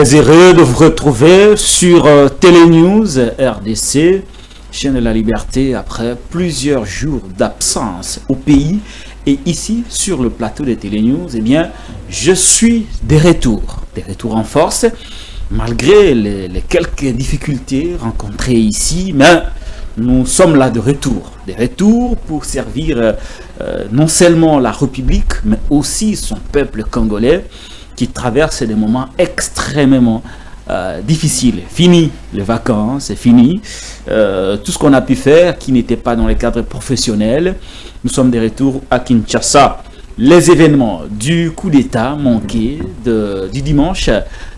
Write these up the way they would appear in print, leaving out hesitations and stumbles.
Très heureux de vous retrouver sur Télénews RDC, chaîne de la liberté, après plusieurs jours d'absence au pays. Et ici, sur le plateau de Télénews, eh bien, je suis de retour en force, malgré les quelques difficultés rencontrées ici, mais nous sommes là de retour pour servir non seulement la République, mais aussi son peuple congolais, qui traverse des moments extrêmement difficiles. Fini les vacances, c'est fini. Tout ce qu'on a pu faire qui n'était pas dans le cadre professionnel. Nous sommes de retour à Kinshasa. Les événements du coup d'État manqué du dimanche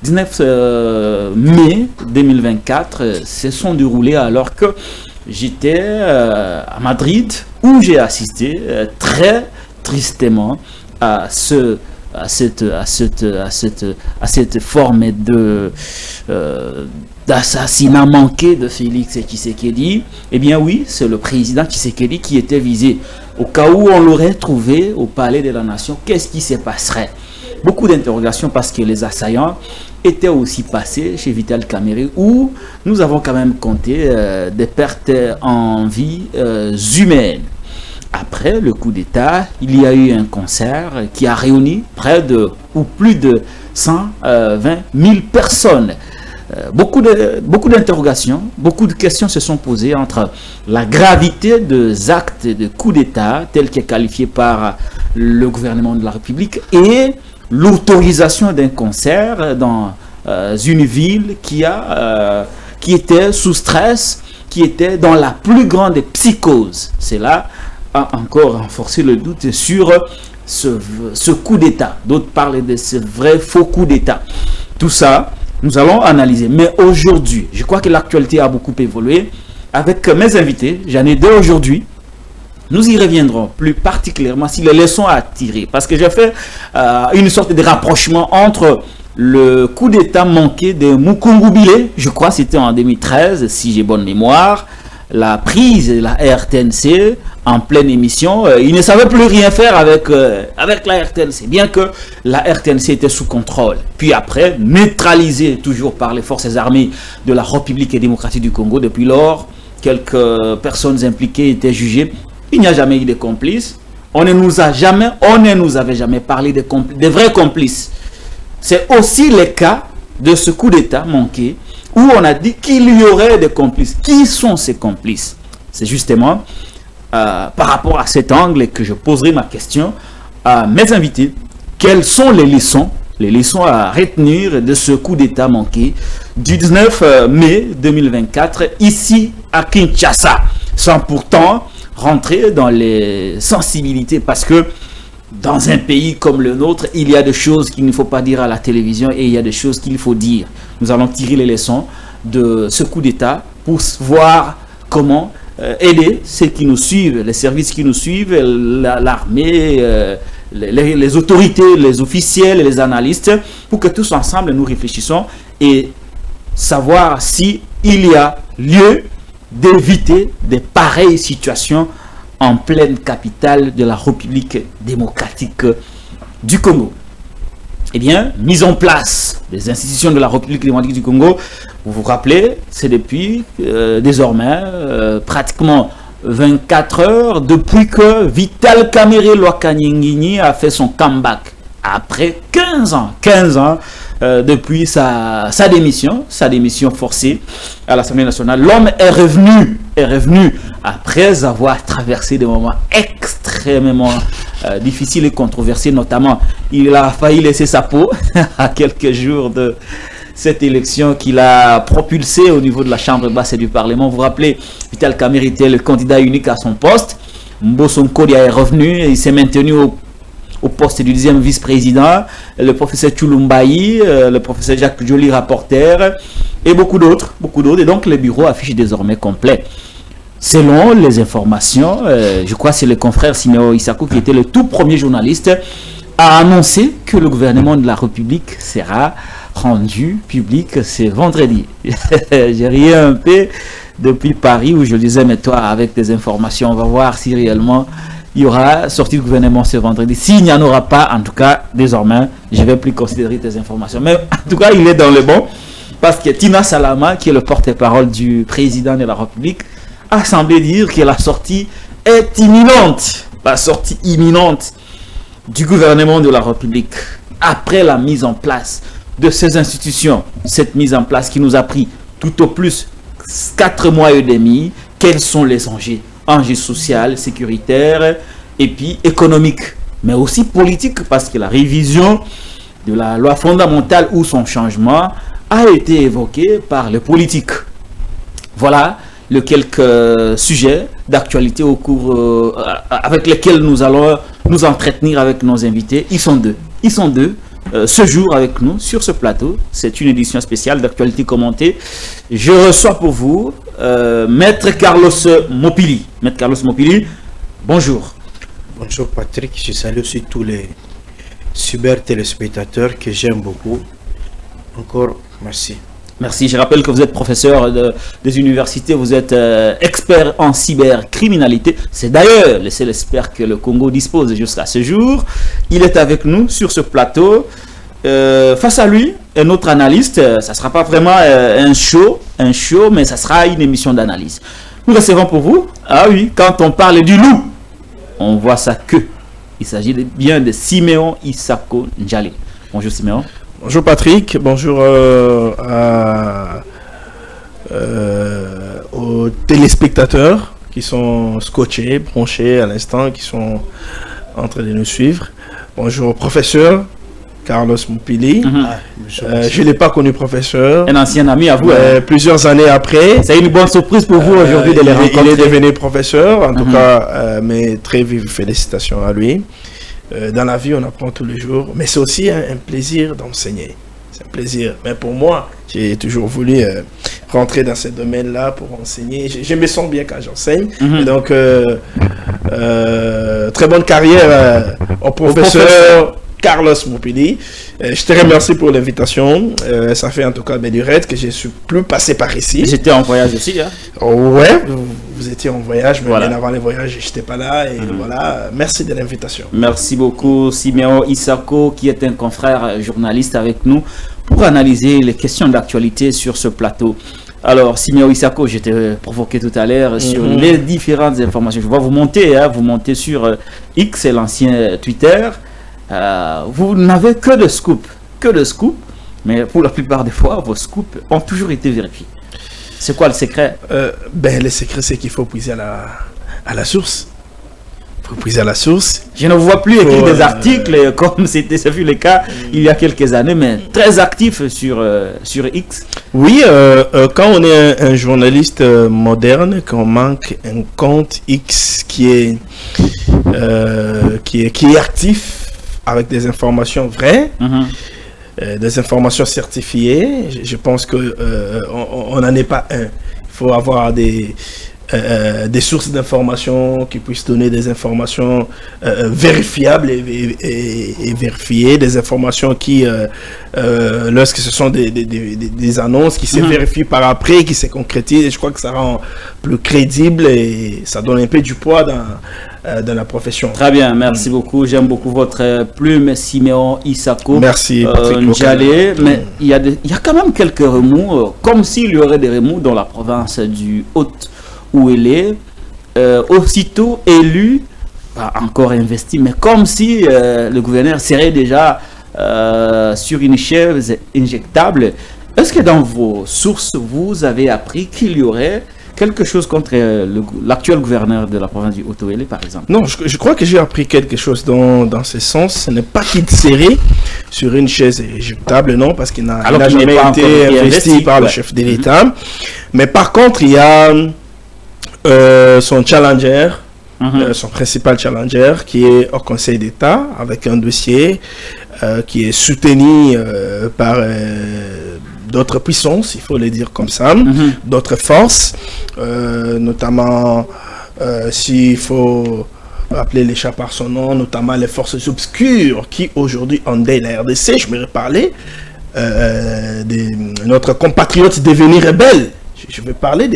19 mai 2024 se sont déroulés alors que j'étais à Madrid, où j'ai assisté très tristement à cette forme d'assassinat manqué de Félix Tshisekedi. Eh bien oui, c'est le président Tshisekedi qui était visé. Au cas où on l'aurait trouvé au palais de la nation, qu'est-ce qui se passerait? Beaucoup d'interrogations parce que les assaillants étaient aussi passés chez Vital Kamerhe, où nous avons quand même compté des pertes en vie humaines. Après le coup d'État, il y a eu un concert qui a réuni plus de 120 000 personnes. Beaucoup d'interrogations, beaucoup de questions se sont posées entre la gravité des actes de coup d'État, tel qu'est qualifié par le gouvernement de la République, et l'autorisation d'un concert dans une ville qui était sous stress, qui était dans la plus grande psychose. C'est là a encore renforcé le doute sur ce coup d'État. D'autres parlent de ce vrai faux coup d'État. Tout ça, nous allons analyser. Mais aujourd'hui, je crois que l'actualité a beaucoup évolué. Avec mes invités, j'en ai deux aujourd'hui. Nous y reviendrons plus particulièrement si les leçons à tirer. Parce que j'ai fait une sorte de rapprochement entre le coup d'État manqué de Mukungubile, je crois que c'était en 2013, si j'ai bonne mémoire, la prise de la RTNC en pleine émission. Il ne savait plus rien faire avec la RTNC, bien que la RTNC était sous contrôle. Puis après, neutralisée toujours par les forces armées de la République démocratique du Congo. Depuis lors, quelques personnes impliquées étaient jugées. Il n'y a jamais eu de complices. On ne nous avait jamais parlé de vrais complices. C'est aussi le cas de ce coup d'État manqué, où on a dit qu'il y aurait des complices. Qui sont ces complices? C'est justement par rapport à cet angle que je poserai ma question à mes invités. Quelles sont les leçons à retenir de ce coup d'État manqué du 19 mai 2024 ici à Kinshasa, sans pourtant rentrer dans les sensibilités, parce que dans un pays comme le nôtre, il y a des choses qu'il ne faut pas dire à la télévision et il y a des choses qu'il faut dire. Nous allons tirer les leçons de ce coup d'État pour voir comment aider ceux qui nous suivent, les services qui nous suivent, l'armée, les autorités, les officiels, les analystes, pour que tous ensemble nous réfléchissons et savoir si il y a lieu d'éviter de pareilles situations en pleine capitale de la République démocratique du Congo. Eh bien, mise en place des institutions de la République démocratique du Congo, vous vous rappelez, c'est depuis désormais pratiquement 24 heures depuis que Vital Kamerhe Lwakanyingini a fait son comeback. Après 15 ans depuis sa démission forcée à l'Assemblée nationale. L'homme est revenu après avoir traversé des moments extrêmement difficiles et controversés. Notamment, il a failli laisser sa peau à quelques jours de cette élection qu'il a propulsée au niveau de la Chambre basse et du Parlement. Vous vous rappelez, Vital Kamerhe était le candidat unique à son poste. Mbosso Nkodia est revenu et il s'est maintenu au poste du deuxième vice-président, le professeur Chulumbayi, le professeur Jacques Joly, rapporteur, et beaucoup d'autres. Et donc, le bureau affiche désormais complet. Selon les informations, je crois que c'est le confrère Siméo Issakou qui était le tout premier journaliste à annoncer que le gouvernement de la République sera rendu public ce vendredi. J'ai ri un peu depuis Paris où je disais, mais toi, avec des informations, on va voir si réellement il y aura sortie du gouvernement ce vendredi. S'il n'y en aura pas, en tout cas, désormais, je ne vais plus considérer tes informations. Mais en tout cas, il est dans le bon. Parce que Tina Salama, qui est le porte-parole du président de la République, a semblé dire que la sortie est imminente. La sortie imminente du gouvernement de la République après la mise en place de ces institutions. Cette mise en place qui nous a pris tout au plus 4 mois et demi. Quels sont les enjeux? Enjeux sociaux, sécuritaires et puis économiques, mais aussi politiques, parce que la révision de la loi fondamentale ou son changement a été évoqué par les politiques. Voilà les quelques sujets d'actualité au cours avec lesquels nous allons nous entretenir avec nos invités. Ils sont deux. Ils sont deux ce jour avec nous sur ce plateau. C'est une édition spéciale d'actualité commentée. Je reçois pour vous Maître Carlos Mopili. Maître Carlos Mopili, bonjour. Bonjour Patrick, je salue aussi tous les super téléspectateurs que j'aime beaucoup. Encore merci. Merci. Je rappelle que vous êtes professeur des universités, vous êtes expert en cybercriminalité. C'est d'ailleurs le seul expert que le Congo dispose jusqu'à ce jour. Il est avec nous sur ce plateau. Face à lui, un autre analyste. Ça ne sera pas vraiment un show, mais ça sera une émission d'analyse. Nous recevons pour vous, ah oui, quand on parle du loup, on voit sa queue. Il s'agit bien de Siméon Isako Njale. Bonjour Siméon. Bonjour Patrick, bonjour aux téléspectateurs qui sont scotchés, branchés à l'instant, qui sont en train de nous suivre. Bonjour au professeur Carlos Mopili. Je ne l'ai pas connu professeur. Un ancien ami à vous. Plusieurs années après. C'est une bonne surprise pour vous aujourd'hui de les rencontrer. Il est devenu professeur, en tout cas, mais très vives félicitations à lui. Dans la vie, on apprend tous les jours, mais c'est aussi un plaisir d'enseigner. C'est un plaisir. Mais pour moi, j'ai toujours voulu rentrer dans ce domaine-là pour enseigner. Je me sens bien quand j'enseigne. Et donc, très bonne carrière au professeur Carlos Mopili. Je te remercie pour l'invitation. Ça fait en tout cas du raid que je ne suis plus passé par ici. J'étais en voyage aussi. Hein? Ouais, vous étiez en voyage, mais bien avant les voyages, je n'étais pas là. Et voilà, merci de l'invitation. Merci beaucoup, Siméon Isako, qui est un confrère journaliste avec nous pour analyser les questions d'actualité sur ce plateau. Alors, Siméon Isako, je t'ai provoqué tout à l'heure sur les différentes informations. Je vois vous monter, hein, vous montez sur X, l'ancien Twitter. Vous n'avez que de scoops, mais pour la plupart des fois, vos scoops ont toujours été vérifiés. C'est quoi le secret? Le secret, c'est qu'il faut puiser à la source. Il faut puiser à la source. Je ne vois plus écrire des articles comme ce fut le cas il y a quelques années, mais très actif sur X. Oui, quand on est un journaliste moderne, qu'on manque un compte X qui est actif, avec des informations vraies, des informations certifiées. Je pense que on n'en est pas un. Il faut avoir des sources d'informations qui puissent donner des informations vérifiables et vérifiées, des informations qui, lorsque ce sont des annonces qui se vérifient par après, qui se concrétisent, et je crois que ça rend plus crédible et ça donne un peu du poids dans la profession. Très bien, merci beaucoup. J'aime beaucoup votre plume, Siméon Isako. Merci, Njale. Mais il y a quand même quelques remous, comme s'il y aurait des remous dans la province du Haut où elle est, aussitôt élu, pas encore investi, mais comme si le gouverneur serait déjà sur une chaise injectable. Est-ce que dans vos sources, vous avez appris qu'il y aurait quelque chose contre l'actuel gouverneur de la province du Haut-Ouélé, par exemple? Non, je crois que j'ai appris quelque chose dans ce sens. Ce n'est pas qu'il serait sur une chaise éjectable, non, parce qu'il n'a jamais été investi par le chef de l'État. Mais par contre, il y a son challenger, son principal challenger, qui est au Conseil d'État, avec un dossier qui est soutenu par d'autres puissances, il faut le dire comme ça, d'autres forces, notamment, s'il faut appeler les chats par son nom, notamment les forces obscures qui aujourd'hui endeuillent la RDC. Je me parler de notre compatriote devenu rebelle. Je vais parler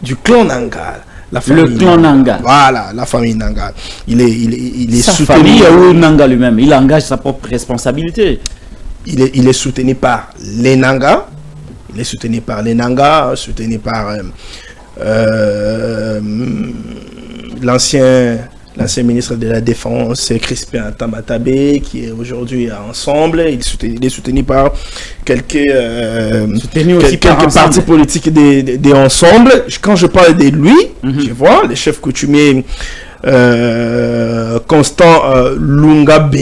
du clan Nangal. Le clan Nanga. Voilà, la famille Nanga. Il est sa soutenu. Famille ou Nanga lui-même, il engage sa propre responsabilité. Il est soutenu par les Nanga. Il est soutenu par les Nanga, soutenu par l'ancien ministre de la Défense, Crispin Tamatabe, qui est aujourd'hui Ensemble. Il est soutenu par quelques partis politiques des Ensemble. Quand je parle de lui, je vois le chef coutumier Constant Lungabe,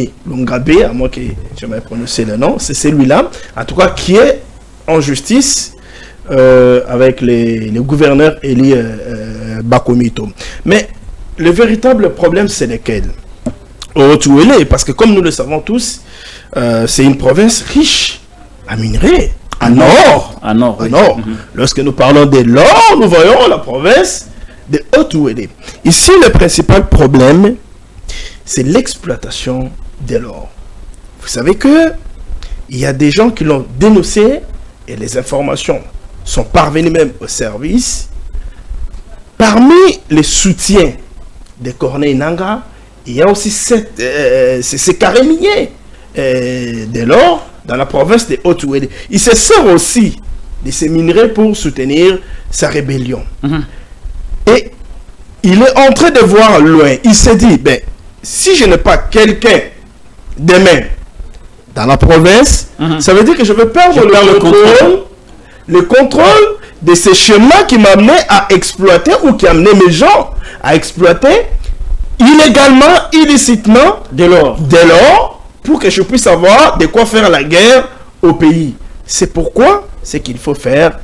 à moi que j'aimerais prononcer le nom, c'est celui-là, en tout cas qui est en justice avec les gouverneurs Eli Bakomito. Mais le véritable problème, c'est lequel? Parce que comme nous le savons tous, c'est une province riche à minerais, en or. Lorsque nous parlons de l'or, nous voyons la province de Haut-Ouélé. Ici, le principal problème, c'est l'exploitation de l'or. Vous savez que il y a des gens qui l'ont dénoncé et les informations sont parvenues même au service. Parmi les soutiens de Corneille Nanga, il y a aussi ces carrés miniers de l'or dans la province de Haut-Ouélé. Il se sert aussi de ces minerais pour soutenir sa rébellion. Et il est en train de voir loin. Il s'est dit, ben, si je n'ai pas quelqu'un demain dans la province, ça veut dire que je vais perdre le contrôle de ces chemins qui m'amenaient à exploiter ou qui amenaient mes gens à exploiter illégalement, illicitement de l'or pour que je puisse avoir de quoi faire la guerre au pays. C'est pourquoi c'est qu'il faut faire,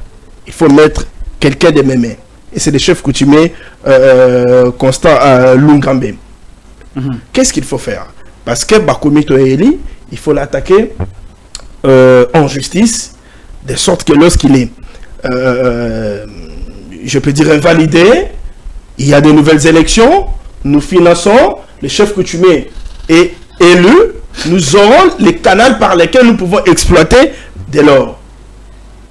il faut mettre quelqu'un de mes mains. Et c'est le chef coutumier Constant Lungambe. Qu'est-ce qu'il faut faire? Parce que Bakomito Eli, il faut l'attaquer en justice, de sorte que lorsqu'il est, je peux dire, invalidé, il y a de nouvelles élections, nous finançons, le chef coutumier est élu, nous aurons les canaux par lesquels nous pouvons exploiter de l'or.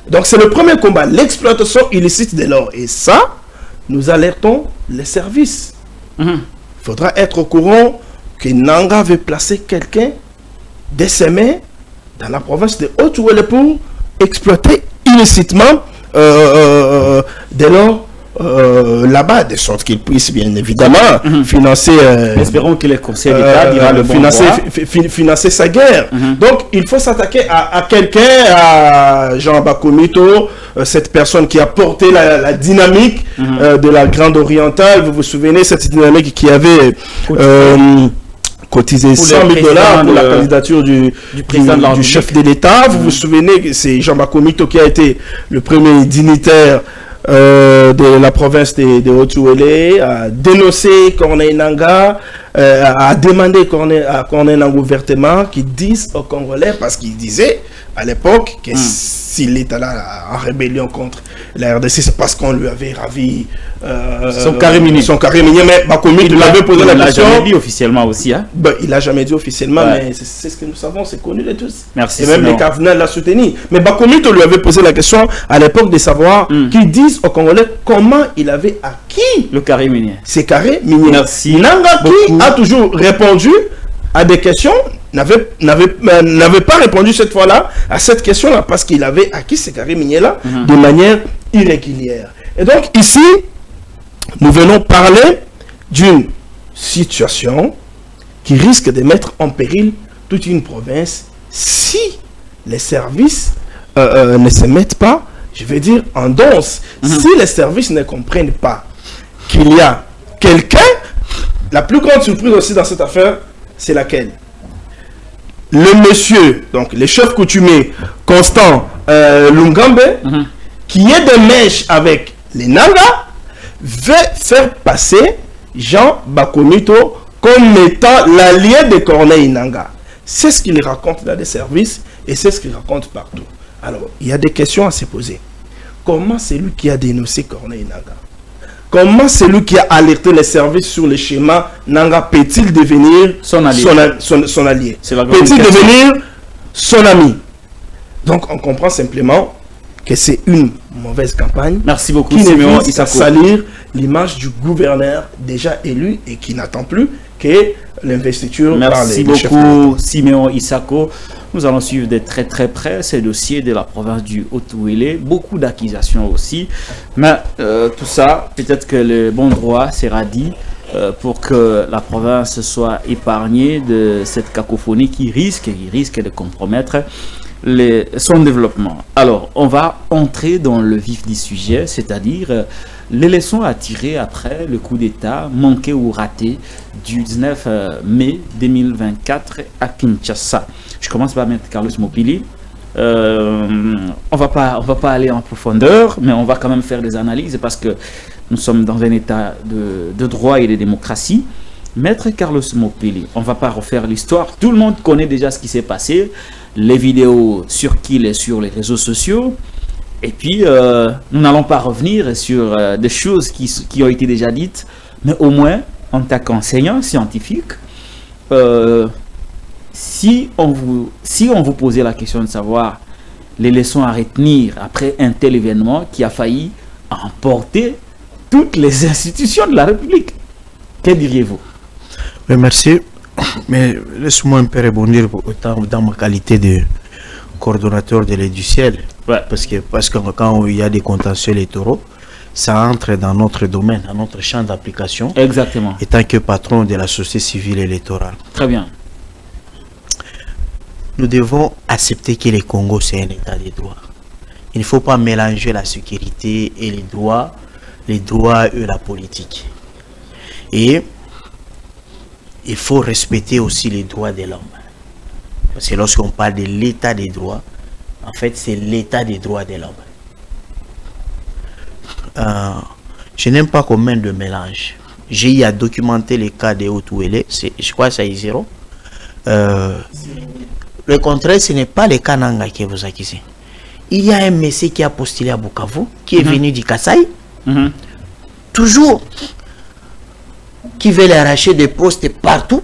Donc c'est le premier combat, l'exploitation illicite de l'or. Et ça, nous alertons les services. Il faudra être au courant que Nanga veut placer quelqu'un de ses mains dans la province de Haut-Ouélé pour exploiter illicitement de l'or là-bas, de sorte qu'il puisse bien évidemment financer. Espérons que les conseils d'État dira le bon financer sa guerre. Donc il faut s'attaquer à quelqu'un, à Jean Bakomito, cette personne qui a porté la dynamique de la Grande Orientale. Vous vous souvenez, cette dynamique qui avait cotisé 100 000 $ pour la candidature du chef de l'État. Vous vous souvenez que c'est Jean Bakomito qui a été le premier dignitaire de la province de Haut-Ouélé, a dénoncé Corneille Nanga, a demandé à Corneille Nanga ouvertement qu'il dise aux Congolais, parce qu'il disait à l'époque que s'il était là en rébellion contre la RDC, c'est parce qu'on lui avait ravi son carré minier. Mais Bakomito l'avait posé la question. Il l'a jamais dit officiellement aussi. Hein? Ben, il l'a jamais dit officiellement, mais c'est ce que nous savons, c'est connu de tous. Merci. Et même les Cardinals l'ont soutenu. Mais Bakomito lui avait posé la question à l'époque de savoir qu'il dise aux Congolais comment il avait acquis le carré minier. Ces carrés miniers. Merci. Nanga qui a toujours répondu à des questions, n'avait pas répondu cette fois-là à cette question-là, parce qu'il avait acquis ces carrés miniers-là de manière irrégulière. Et donc ici, nous venons parler d'une situation qui risque de mettre en péril toute une province si les services ne se mettent pas, je vais dire, en danse. Si les services ne comprennent pas qu'il y a quelqu'un, la plus grande surprise aussi dans cette affaire, c'est laquelle? Le monsieur, donc le chef coutumier Constant Lungambe, qui est de mèche avec les Nanga, veut faire passer Jean Bakomito comme étant l'allié de Corneille Nanga. C'est ce qu'il raconte dans les services et c'est ce qu'il raconte partout. Alors, il y a des questions à se poser. Comment c'est lui qui a dénoncé Corneille Nanga? Comment celui qui a alerté les services sur le schéma Nanga peut-il devenir son allié? Peut-il devenir son ami? Donc on comprend simplement que c'est une mauvaise campagne. Merci beaucoup, qui Siméon vise à salir l'image du gouverneur déjà élu et qui n'attend plus que l'investiture par les chefs. Merci beaucoup, Siméon Issako. Nous allons suivre de très très près ces dossiers de la province du Haut-Ouélé. Beaucoup d'accusations aussi. Mais tout ça, peut-être que le bon droit sera dit pour que la province soit épargnée de cette cacophonie qui risque de compromettre son développement. Alors, on va entrer dans le vif du sujet, c'est-à-dire les leçons à tirer après le coup d'État manqué ou raté du 19 mai 2024 à Kinshasa. Je commence par mettre Carlos Mopili. On va pas aller en profondeur, mais on va quand même faire des analyses parce que nous sommes dans un état de droit et de démocratie. Maître Carlos Mopili, on ne va pas refaire l'histoire. Tout le monde connaît déjà ce qui s'est passé. Les vidéos circulent sur les réseaux sociaux. Et puis, nous n'allons pas revenir sur des choses qui ont été déjà dites. Mais au moins, en tant qu'enseignant scientifique, si on vous posait la question de savoir les leçons à retenir après un tel événement qui a failli emporter toutes les institutions de la République, que diriez-vous? Oui, merci. Mais laisse-moi un peu rebondir dans ma qualité de coordonnateur de l'aide du ciel. Ouais. Parce que quand il y a des contentieux électoraux, ça entre dans notre domaine, dans notre champ d'application. Exactement. Étant que patron de la société civile électorale. Très bien. Nous devons accepter que le Congo, c'est un état de droit. Il ne faut pas mélanger la sécurité et les droits et la politique. Et il faut respecter aussi les droits de l'homme. Parce que lorsqu'on parle de l'état des droits, en fait, c'est l'état des droits de l'homme. Je n'aime pas qu'on mène de mélange. J'ai eu à documenter les cas de Haut-Ouélé, je crois que c'est zéro. Le contraire, ce n'est pas le cas Nanga qui vous accusez. Il y a un monsieur qui a postulé à Bukavu, qui est venu du Kasaï, toujours, qui veut l'arracher des postes partout.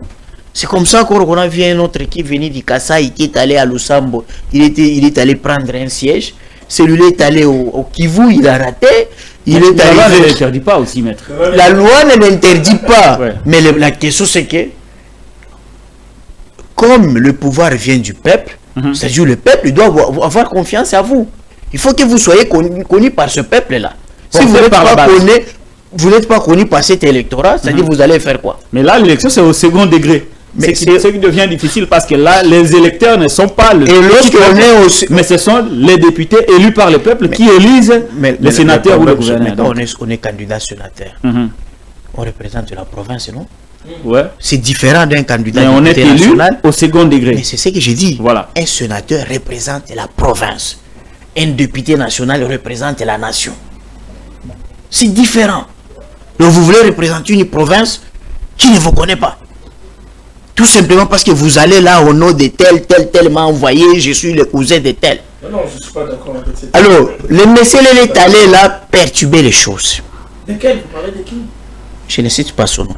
C'est comme ça qu'on a vu un autre qui est venu du Kasaï, qui est allé à Lusambo, il est allé prendre un siège. Celui-là est allé au Kivu, il a raté. La loi ne l'interdit pas aussi, maître. La loi ne l'interdit pas. Ouais. Mais la question c'est que, comme le pouvoir vient du peuple, c'est-à-dire le peuple doit avoir confiance à vous. Il faut que vous soyez connu par ce peuple-là. Si vous n'êtes pas connu par cet électorat, c'est-à-dire vous allez faire quoi? Mais là, l'élection, c'est au second degré. Mais ce qui devient difficile parce que là, les électeurs ne sont pas le peuple, mais ce sont les députés élus par le peuple qui élisent les sénateurs ou le gouverneur. On est candidat sénateur. On représente la province, non? Ouais. C'est différent d'un candidat. Mais on est élu au second degré. Mais c'est ce que j'ai dit. Voilà. Un sénateur représente la province. Un député national représente la nation. C'est différent. Donc vous voulez représenter une province qui ne vous connaît pas. Tout simplement parce que vous allez là au nom de tel m'a envoyé, je suis le cousin de tel. Non, je ne suis pas d'accord avec ça. Alors, le monsieur est allé là perturber les choses. De quel? Vous parlez de qui? Je ne cite pas son nom.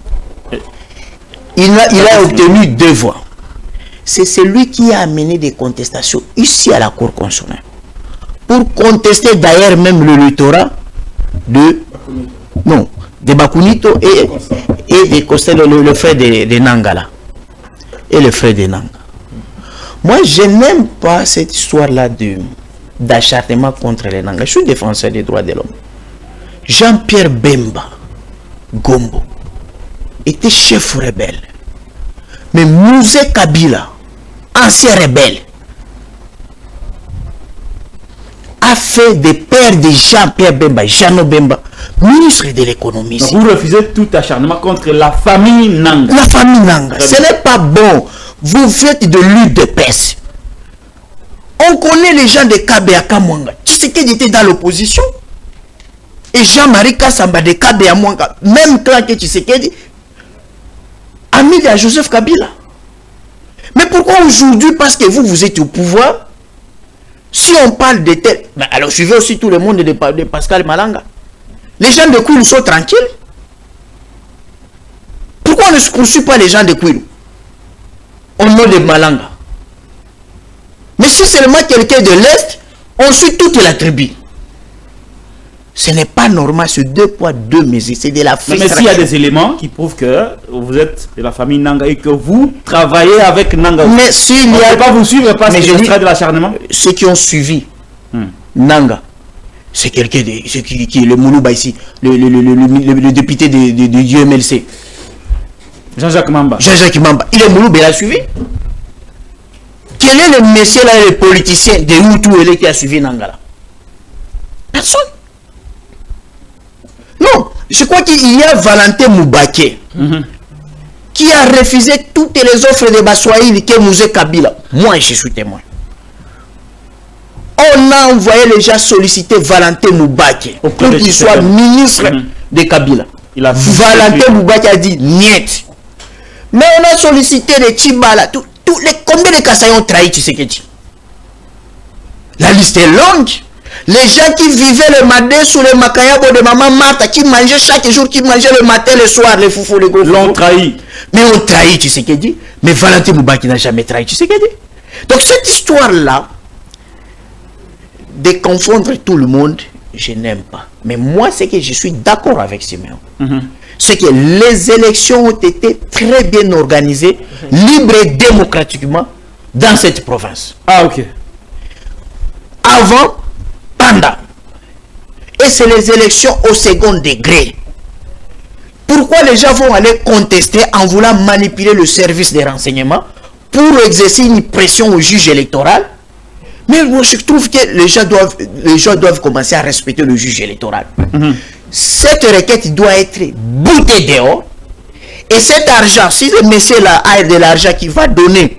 Il a obtenu 2 voix. C'est celui qui a amené des contestations ici à la Cour constitutionnelle. Pour contester d'ailleurs même le littorat de Bakunito et de Costa, le frère de Nangala. Et le frère de Nanga. Moi, je n'aime pas cette histoire-là d'acharnement contre les Nanga. Je suis défenseur des droits de l'homme. Jean-Pierre Bemba Gombo était chef rebelle. Mais Mouzé Kabila, ancien rebelle, a fait des pères de Jean-Pierre Bemba, Jeannot Bemba, ministre de l'économie. Donc vous refusez tout acharnement contre la famille Nanga. La famille Nanga, ce n'est pas bon. Vous faites de lutte de peste. On connaît les gens de Kabea Kamwanga. Tshisekedi était dans l'opposition. Et Jean-Marie Kassamba de Kabea Mwanga, même clan que Tshisekedi, ami de Joseph Kabila. Mais pourquoi aujourd'hui, parce que vous êtes au pouvoir, si on parle de tel... Alors suivez aussi tout le monde de Pascal Malanga. Les gens de Kwilu sont tranquilles. Pourquoi on ne poursuit pas les gens de Kwilu au nom de Malanga? Mais si seulement quelqu'un de l'Est, On suit toute la tribu. Ce n'est pas normal, ce 2 poids 2 mesures. C'est de la frustration. Mais s'il y a des éléments qui prouvent que vous êtes de la famille Nanga et que vous travaillez avec Nanga. Mais s'il y a... On ne peut pas vous suivre parce que je de l'acharnement. Ceux qui ont suivi Nanga, c'est quelqu'un qui est le Moulouba ici, le député de UMLC. Jean-Jacques Mamba. Jean-Jacques Mamba. Il est Moulouba, il a suivi. Quel est le monsieur là, le politicien de Hutu qui a suivi Nanga là? Personne. Non, je crois qu'il y a Valentin Moubaké qui a refusé toutes les offres de Baswahili que Mouzé Kabila. Moi, je suis témoin. On a envoyé les gens solliciter Valentin Moubaké pour qu'il soit ministre de Kabila. Valentin Moubaké a dit niet. Mais on a sollicité les Tchibala. Combien de Kassaïs ont trahi Tshisekedi? La liste est longue. Les gens qui vivaient le matin sous le makayabo de maman Martha, qui mangeaient chaque jour, qui mangeaient le matin, le soir, les foufous, les gros. L'ont trahi. Mais on trahit Tshisekedi. Mais Valentin Moubaké n'a jamais trahi Tshisekedi. Donc cette histoire-là, de confondre tout le monde, je n'aime pas. Mais moi, c'est que je suis d'accord avec Siméon. C'est que les élections ont été très bien organisées, libres et démocratiquement, dans cette province. Ah, ok. Avant, pendant. Et c'est les élections au second degré. Pourquoi les gens vont aller contester en voulant manipuler le service des renseignements pour exercer une pression au juge électoral? Mais moi, je trouve que les gens doivent commencer à respecter le juge électoral. Cette requête doit être boutée dehors. Et cet argent, si le monsieur-là a de l'argent qu'il va donner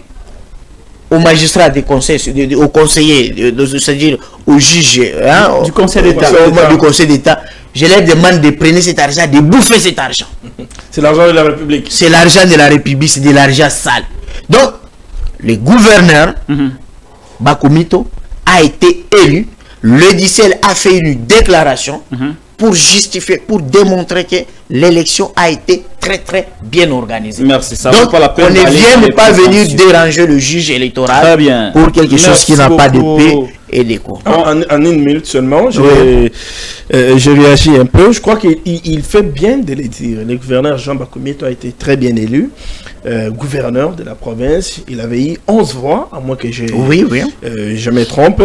au magistrat des conseils, au conseiller, c'est-à-dire au juge du Conseil d'État, du Conseil d'État, je leur demande de prendre cet argent, de bouffer cet argent. C'est l'argent de la République. C'est l'argent de la République, c'est de l'argent sale. Donc, le gouverneur Bakoumito a été élu. Le DICEL a fait une déclaration pour justifier, pour démontrer que l'élection a été très bien organisée. Merci. Ça donc, pas la peine on ne vient pas venir déranger le juge électoral pour quelque chose qui n'a pas de paix et de quoi. En une minute seulement, je réagis un peu. Je crois qu'il fait bien de le dire. Le gouverneur Jean Bakoumieto a été très bien élu. Gouverneur de la province, il avait eu 11 voix, à moins que je me trompe.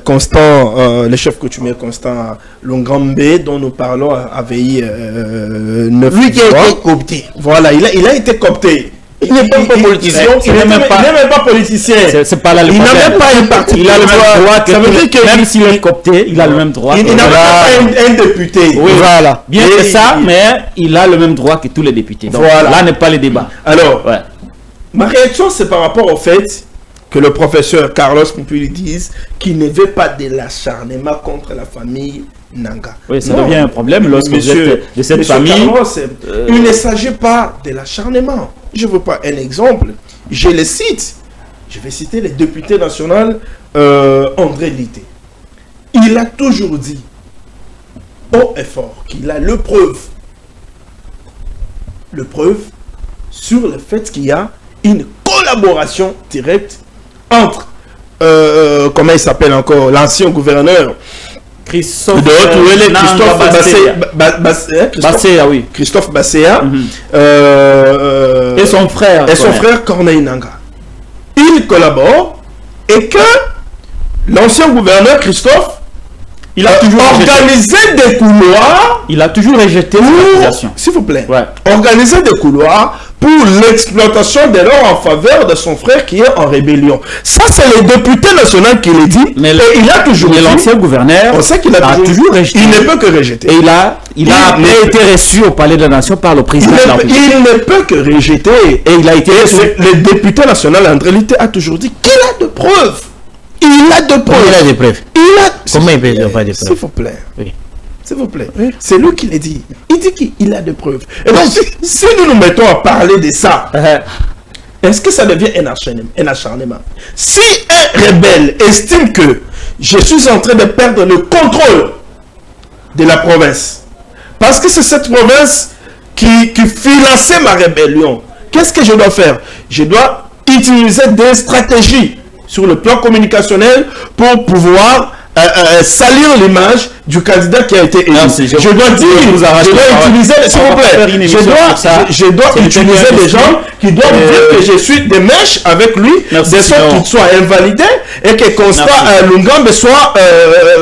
Constant, le chef coutumier Constant Longambe, dont nous parlons, avait eu 9 voix. Lui qui a été coopté. Voilà, il a été coopté. Il n'est pas politicien. Il n'est même pas politicien. C'est pas là le il n'a même pas un parti. Il a le même droit. Ça veut dire que même s'il est coopté, il a le même droit. Il n'a pas un député. Oui, voilà. Bien que ça, mais il a le même droit que tous les députés. Donc voilà. Là n'est pas le débat. Alors, ma réaction, c'est par rapport au fait que le professeur Carlos Mpuli dise qu'il ne veut pas de l'acharnement contre la famille Nanga. Oui, ça devient un problème lorsque vous êtes de cette famille. Carlos, il ne s'agit pas de l'acharnement. Je veux pas un exemple. Je le cite. Je vais citer le député national André Lité. Il a toujours dit haut et fort qu'il a le preuve sur le fait qu'il y a une collaboration directe entre comment il s'appelle encore, l'ancien gouverneur Christophe Basséa et son frère Corneille Nanga. Ils collaborent et que l'ancien gouverneur Christophe, il a toujours organisé des couloirs. Il a toujours rejeté l'accusation. S'il vous plaît. Organiser des couloirs pour l'exploitation de l'or en faveur de son frère qui est en rébellion. Ça, c'est le député national qui le dit. Mais il a toujours dit. L'ancien gouverneur, on sait qu'il a toujours rejeté. Il ne peut que rejeter. Et il a été reçu au Palais de la Nation par le président de la République. Il ne peut que rejeter. Et il a été reçu. Le député national André Lité a toujours dit qu'il a de preuves. Il a de preuves. Il a des preuves. Comment il peut avoir des preuves? S'il vous plaît. Oui. S'il vous plaît. Oui. C'est lui qui l'a dit. Il dit qu'il a des preuves. Et donc, si nous nous mettons à parler de ça, est-ce que ça devient un acharnement? Si un rebelle estime que je suis en train de perdre le contrôle de la province, parce que c'est cette province qui finançait ma rébellion, qu'est-ce que je dois faire? Je dois utiliser des stratégies sur le plan communicationnel pour pouvoir salir l'image du candidat qui a été élu. Je dois utiliser, s'il vous plaît, je dois utiliser des gens qui doivent dire que je suis des mèches avec lui, de sorte qu'il soit invalidé et que Constant Lungambe soit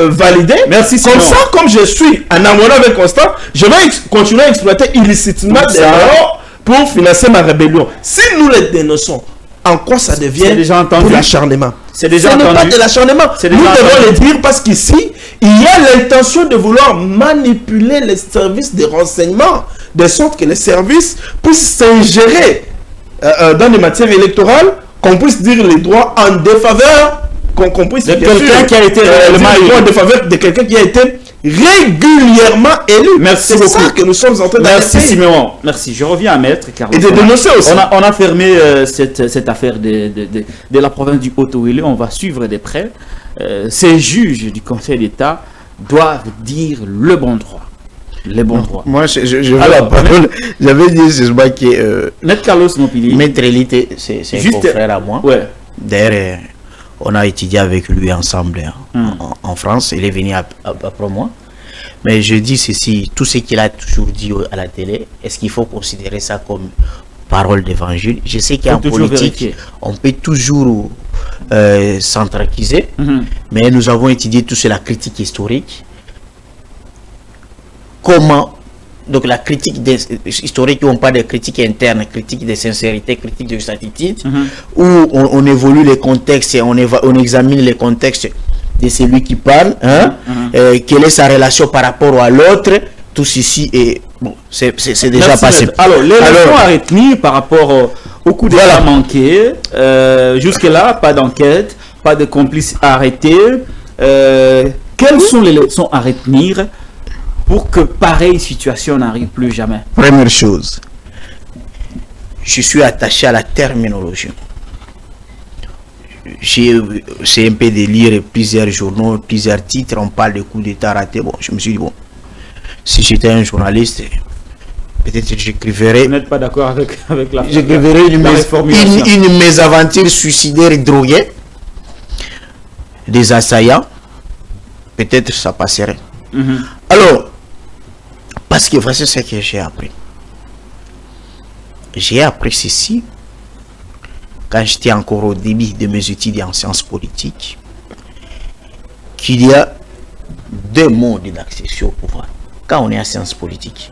validé. Merci. Comme ça, comme je suis en amour avec Constant, je vais continuer à exploiter illicitement des valeurs pour financer ma rébellion. Si nous les dénonçons, en quoi ça devient de l'acharnement? Ce n'est pas de l'acharnement. Nous devons le dire parce qu'ici, il y a l'intention de vouloir manipuler les services de renseignement, de sorte que les services puissent s'ingérer dans les matières électorales, qu'on puisse dire les droits en défaveur, qu'on puisse dire quelqu'un qui a été en défaveur de quelqu'un qui a été régulièrement élu. Merci beaucoup. C'est ça que nous sommes en train de Merci Siméon. Merci. Je reviens à Maître Carlos. Et de dénoncer aussi. On a fermé cette affaire de la province du Haut-Ouélé. On va suivre de près. Ces juges du Conseil d'État doivent dire le bon droit. Les bons droits. Moi, je veux la parole. J'avais dit justement que Maître Carlos Mopili. Maître Elite, c'est un confrère à moi. Ouais. D'ailleurs, on a étudié avec lui ensemble en France. Il est venu après moi. Mais je dis ceci, tout ce qu'il a toujours dit à la télé, est-ce qu'il faut considérer ça comme parole d'évangile? Je sais qu'en politique, on peut toujours s'entraquiser, mais nous avons étudié tout sur la critique historique. Comment, donc la critique historique, on parle de critique interne, critique de sincérité, critique de statitude, où on évolue les contextes et on examine les contextes de celui qui parle, quelle est sa relation par rapport à l'autre, tout ceci est bon, c'est déjà passé. Alors, les leçons à retenir par rapport au coup d'état manqué, jusque-là, pas d'enquête, pas de complices arrêtés. Quelles sont les leçons à retenir pour que pareille situation n'arrive plus jamais? Première chose, je suis attaché à la terminologie. C'est un peu de lire plusieurs journaux, plusieurs titres, on parle de coup d'état raté. Bon, je me suis dit, bon, si j'étais un journaliste, peut-être j'écriverais... Vous n'êtes pas d'accord avec la j'écriverais une mésaventure suicidaire et droguée des assaillants. Peut-être ça passerait. Alors, parce que voici ce que j'ai appris. J'ai appris ceci quand j'étais encore au début de mes études en sciences politiques, qu'il y a deux modes d'accession au pouvoir. Quand on est en sciences politiques,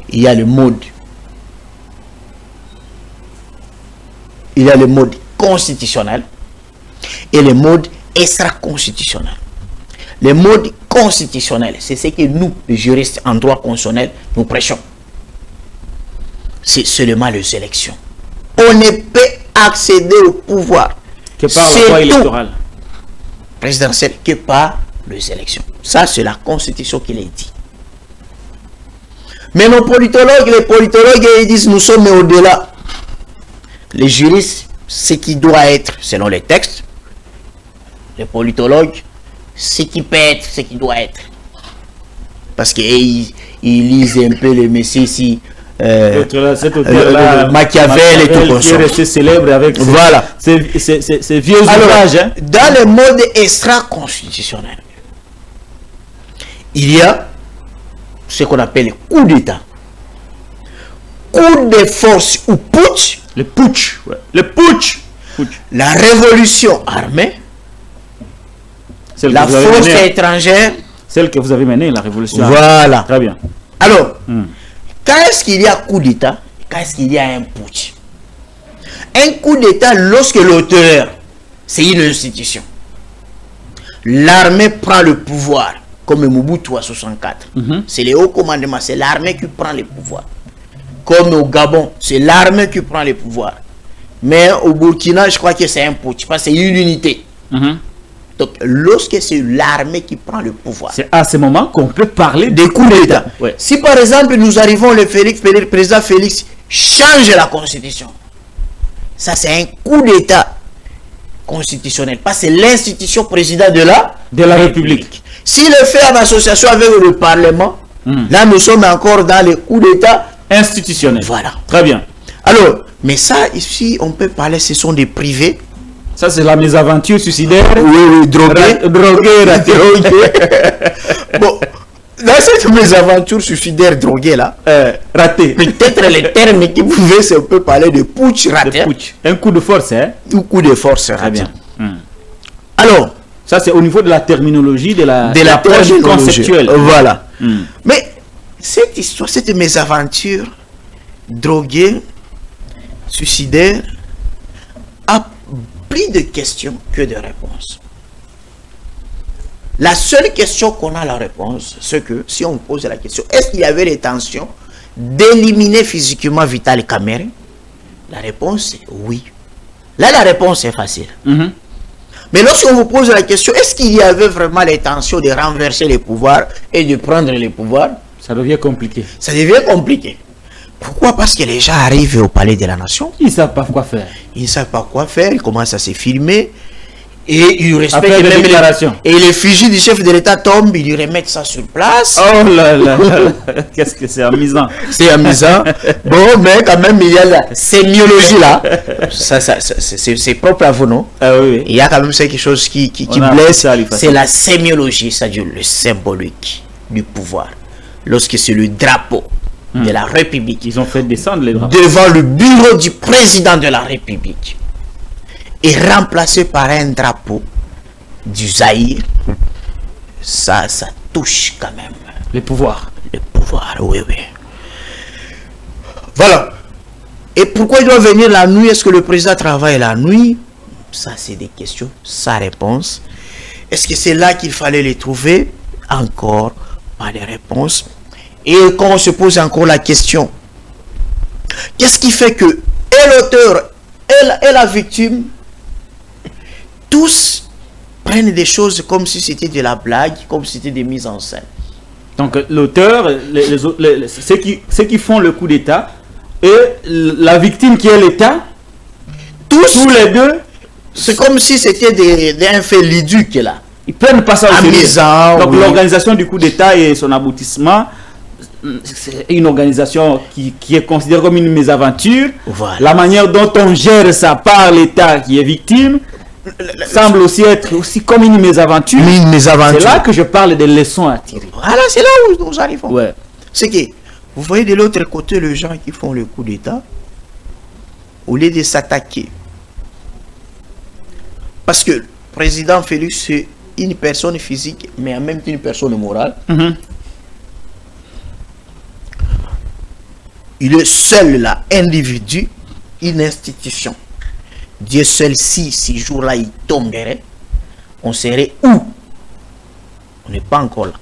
il y a le mode constitutionnel et le mode extra-constitutionnel. Le mode constitutionnel, c'est ce que nous, les juristes en droit constitutionnel, nous prêchons. C'est seulement les élections. On ne peut accéder au pouvoir que par la loi électorale présidentielle que par les élections. Ça, c'est la Constitution qui l'a dit. Mais les politologues, ils disent nous sommes au-delà. Les juristes, ce qui doit être selon les textes. Les politologues, ce qui peut être, ce qui doit être. Parce qu'ils lisent un peu les messieurs ici. Machiavel et tout qui est resté célèbre avec ces vieux ouvrages. Dans le mode extra-constitutionnel, il y a ce qu'on appelle le coup d'État. Coup de force ou putsch. Le putsch. Ouais. Le putsch. La révolution armée. La force étrangère. Celle que vous avez menée, la révolution armée. Voilà. Très bien. Alors, quand est-ce qu'il y a coup d'État? Quand est-ce qu'il y a un putsch? Un coup d'État, lorsque l'auteur, c'est une institution. L'armée prend le pouvoir, comme Mobutu à 64. C'est le haut commandement, c'est l'armée qui prend le pouvoir. Comme au Gabon, c'est l'armée qui prend le pouvoir. Mais au Burkina, je crois que c'est un putsch, parce que c'est une unité. Donc, lorsque c'est l'armée qui prend le pouvoir, c'est à ce moment qu'on peut parler des coups d'État. Ouais. Si par exemple, nous arrivons, le président Félix change la constitution, ça c'est un coup d'État constitutionnel, parce que c'est l'institution président de la République. S'il le fait en association avec le Parlement, là nous sommes encore dans le coup d'État institutionnel. Voilà. Très bien. Alors, mais ça ici, on peut parler, ce sont des privés Ça, c'est la mésaventure suicidaire. Oui, drogué. Bon, dans cette mésaventure suicidaire droguée là, raté. Peut-être les termes qui pouvaient, on peut parler de putsch raté. Un coup de force, hein? Un coup de force raté. Très bien. Alors, ça c'est au niveau de la terminologie, de la terminologie conceptuelle. Voilà. Mais cette histoire, cette mésaventure droguée, suicidaire, a plus de questions que de réponses. La seule question qu'on a la réponse, c'est que si on pose la question, est-ce qu'il y avait l'intention d'éliminer physiquement Vital Kamerhe? La réponse est oui. Là, la réponse est facile. Mais lorsqu'on vous pose la question, est-ce qu'il y avait vraiment l'intention de renverser les pouvoirs et de prendre les pouvoirs? Ça devient compliqué. Ça devient compliqué. Pourquoi? Parce que les gens arrivent au palais de la nation. Ils ne savent pas quoi faire. Ils ne savent pas quoi faire. Ils commencent à se filmer. Et ils respectent même déclarations. Et l'effigie du chef de l'État tombe, ils lui remettent ça sur place. Oh là là, qu'est-ce que c'est amusant. C'est amusant. Bon, mais quand même, il y a la sémiologie là. C'est propre à vous, non? Oui. Il y a quand même quelque chose qui blesse. C'est la sémiologie, c'est-à-dire le symbolique du pouvoir. Lorsque c'est le drapeau de la République. Ils ont fait descendre les drapeaux. Devant le bureau du président de la République. Et remplacé par un drapeau du Zaïre, ça touche quand même. Les pouvoirs. Les pouvoirs, oui. Voilà. Et pourquoi il doit venir la nuit? Est-ce que le président travaille la nuit? Ça, c'est des questions sans réponse. Est-ce que c'est là qu'il fallait les trouver? Encore pas de réponse. Et quand on se pose encore la question, qu'est-ce qui fait que et l'auteur et la victime, tous prennent des choses comme si c'était de la blague, comme si c'était des mises en scène. Donc l'auteur, ceux qui font le coup d'État et la victime qui est l'État, tous les deux, c'est comme si c'était des inféliduques là. Ils prennent pas ça au sérieux. Donc l'organisation du coup d'État et son aboutissement, c'est une organisation qui est considérée comme une mésaventure. Voilà. La manière dont on gère ça par l'État qui est victime semble aussi être comme une mésaventure. C'est là que je parle des leçons à tirer. Voilà, c'est là où nous arrivons. Ouais. C'est que vous voyez de l'autre côté les gens qui font le coup d'État, au lieu de s'attaquer. Parce que le président Félix, c'est une personne physique, mais en même temps une personne morale. Il est seul là, individu, une institution. Dieu seul, si ces jours-là il tomberait, on serait où? On n'est pas encore là.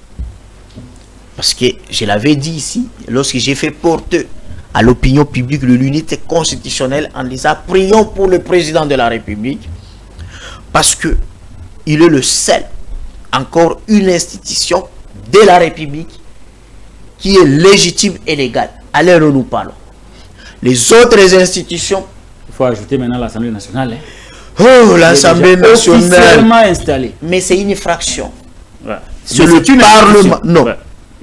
Parce que je l'avais dit ici, lorsque j'ai fait porter à l'opinion publique de l'unité constitutionnelle en disant prions pour le président de la République, parce que il est le seul, encore une institution de la République qui est légitime et légale. À l'heure où nous parlons. Les autres institutions. Il faut ajouter maintenant l'Assemblée nationale. Oh, l'Assemblée nationale. Officiellement installée. Mais c'est une fraction. Ouais. C'est le Parlement. Non. Ouais.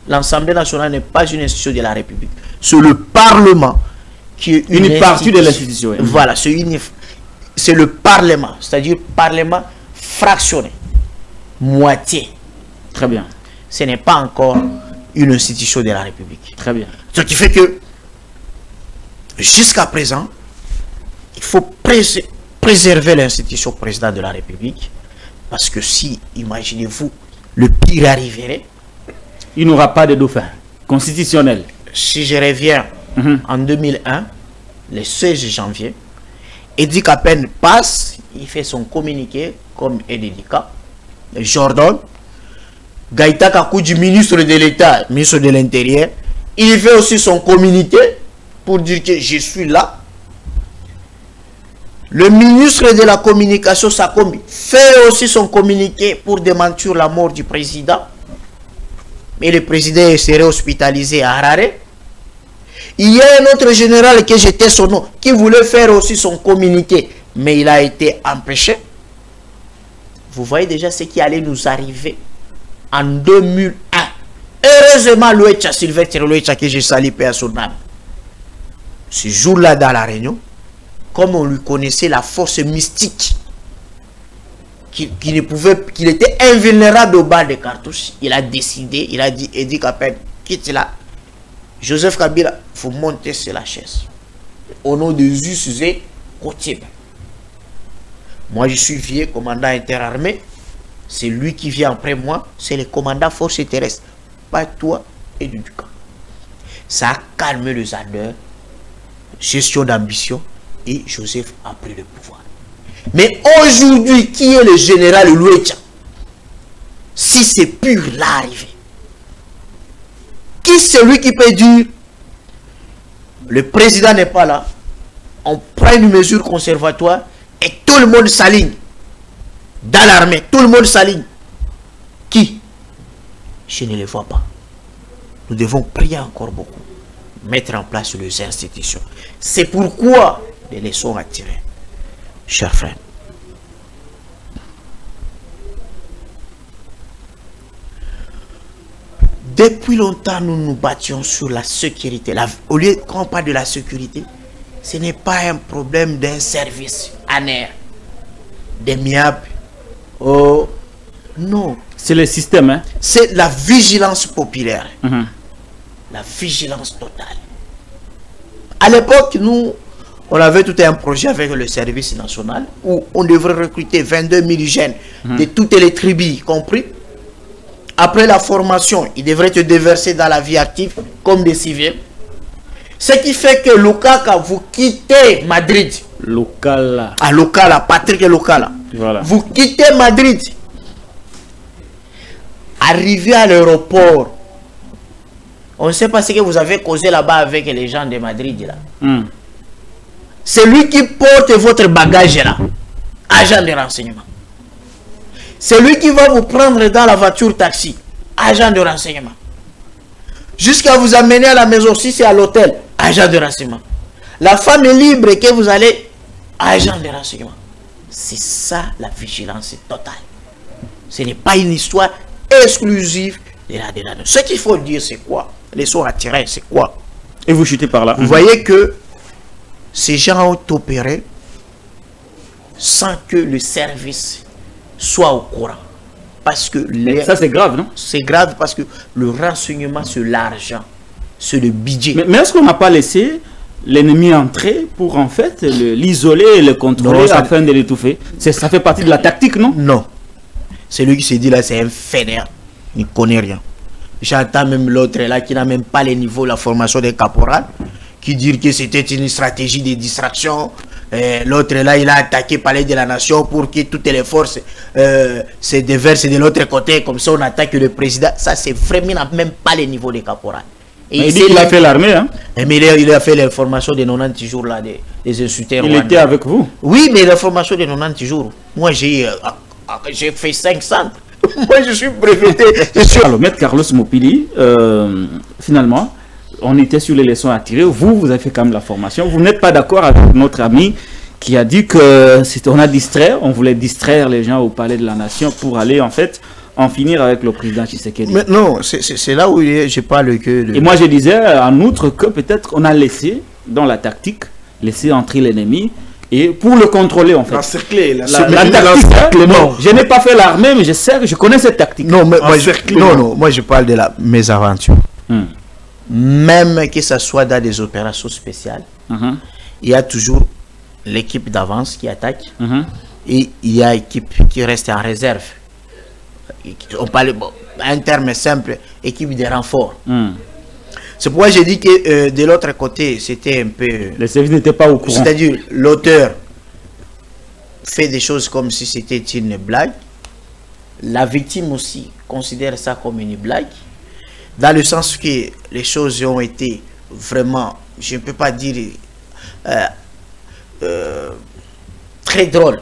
L'Assemblée nationale n'est pas une institution de la République. C'est le Parlement qui est une partie de l'institution. Voilà, c'est le Parlement. C'est-à-dire Parlement fractionné. Moitié. Très bien. Ce n'est pas encore une institution de la République. Très bien. Ce qui fait que jusqu'à présent, il faut préserver l'institution président de la République, parce que si, imaginez-vous, le pire arriverait, il n'y aura pas de dauphin constitutionnel. Si je reviens en 2001, le 16 janvier, Edi Kapen passe, il fait son communiqué comme Ededika, Jordan, Gaïta Kakoudji, ministre de l'État, ministre de l'Intérieur, il fait aussi son communiqué pour dire que je suis là. Le ministre de la Communication, Sakomi, fait aussi son communiqué pour démentir la mort du président. Mais le président serait hospitalisé à Harare. Il y a un autre général que j'étais son nom, qui voulait faire aussi son communiqué, mais il a été empêché. Vous voyez déjà ce qui allait nous arriver en 2001. Heureusement, Louecha, Sylvestre Louecha, que j'ai sali à son âme. Ce jour-là, dans la réunion, comme on lui connaissait la force mystique qu'il était invulnérable au bas des cartouches, il a décidé, il a dit, Edi Kapel, quitte là. Joseph Kabila, il faut monter sur la chaise. Au nom de Zusuzé Kotib. Moi, je suis vieux commandant interarmé. C'est lui qui vient après moi. C'est le commandant forces terrestres. Pas toi et du camp. Ça a calmé les ardeurs. Gestion d'ambition. Et Joseph a pris le pouvoir. Mais aujourd'hui, qui est le général Louétia? Si c'est pur l'arrivée. Qui c'est lui qui peut dire le président n'est pas là, on prend une mesure conservatoire et tout le monde s'aligne dans l'armée, tout le monde s'aligne. Qui? Je ne le vois pas. Nous devons prier encore beaucoup, mettre en place les institutions. C'est pourquoi les leçons à tirer, chers frères. Depuis longtemps, nous nous battions sur la sécurité. Au lieu qu'on parle de la sécurité, ce n'est pas un problème d'un service ANER, des MIAP. Oh, non. C'est le système, hein? C'est la vigilance populaire. La vigilance totale. À l'époque, nous, on avait tout un projet avec le service national où on devrait recruter 22 000 jeunes de toutes les tribus, compris. Après la formation, ils devraient te déverser dans la vie active comme des civils. Ce qui fait que Lokaka, vous quittez Madrid. Lokala. Ah, Lokala, Patrick Lokala. Voilà. Vous quittez Madrid. Arrivez à l'aéroport. On ne sait pas ce que vous avez causé là-bas avec les gens de Madrid. Là. C'est lui qui porte votre bagage là. Agent de renseignement. C'est lui qui va vous prendre dans la voiture taxi. Agent de renseignement. Jusqu'à vous amener à la maison, si c'est à l'hôtel, agent de renseignement. La femme est libre et que vous allez, agent de renseignement. C'est ça la vigilance totale. Ce n'est pas une histoire exclusive de la dénation. Ce qu'il faut dire, c'est quoi? Les soins à tirer, c'est quoi? Et vous chutez par là. Vous voyez que ces gens ont opéré sans que le service soit au courant. Parce que ça c'est grave, non? C'est grave parce que le renseignement, c'est l'argent, c'est le budget. Mais est-ce qu'on n'a pas laissé l'ennemi entrer pour en fait l'isoler et le contrôler afin de l'étouffer? Ça fait partie de la tactique, non? Non. C'est lui qui se dit là, c'est un fainéant. Il ne connaît rien. J'entends même l'autre là qui n'a même pas les niveaux, la formation des caporales, qui dit que c'était une stratégie de distraction. L'autre là, il a attaqué le palais de la nation pour que toutes les forces se déversent de l'autre côté. Comme ça, on attaque le président. Ça, c'est vraiment même pas les niveaux des caporales. Et il dit qu'il a fait l'armée, hein? Mais il a fait les formations de 90 jours là, des insulteurs. Il était avec vous? Oui, mais la formation de 90 jours. Moi, j'ai fait 500. Moi, je suis breveté. Alors, Maître Carlos Mopili, finalement, on était sur les leçons à tirer. Vous avez fait quand même la formation. Vous n'êtes pas d'accord avec notre ami qui a dit que on a distrait, on voulait distraire les gens au palais de la nation pour aller en fait en finir avec le président Tshisekedi. Mais non, c'est là où je parle que... Et moi je disais en outre que peut-être on a laissé dans la tactique, laisser entrer l'ennemi et pour le contrôler en fait. L'encercler. La tactique, non. Je n'ai pas fait l'armée mais je connais cette tactique. Non, mais moi je parle de mes aventures. Même que ce soit dans des opérations spéciales, il y a toujours l'équipe d'avance qui attaque et il y a l'équipe qui reste en réserve. On parle, un terme simple, équipe de renfort. C'est pourquoi j'ai dit que de l'autre côté, c'était un peu... Les services n'étaient pas au courant. C'est-à-dire, l'auteur fait des choses comme si c'était une blague. La victime aussi considère ça comme une blague. Dans le sens que les choses ont été vraiment, je ne peux pas dire, très drôles.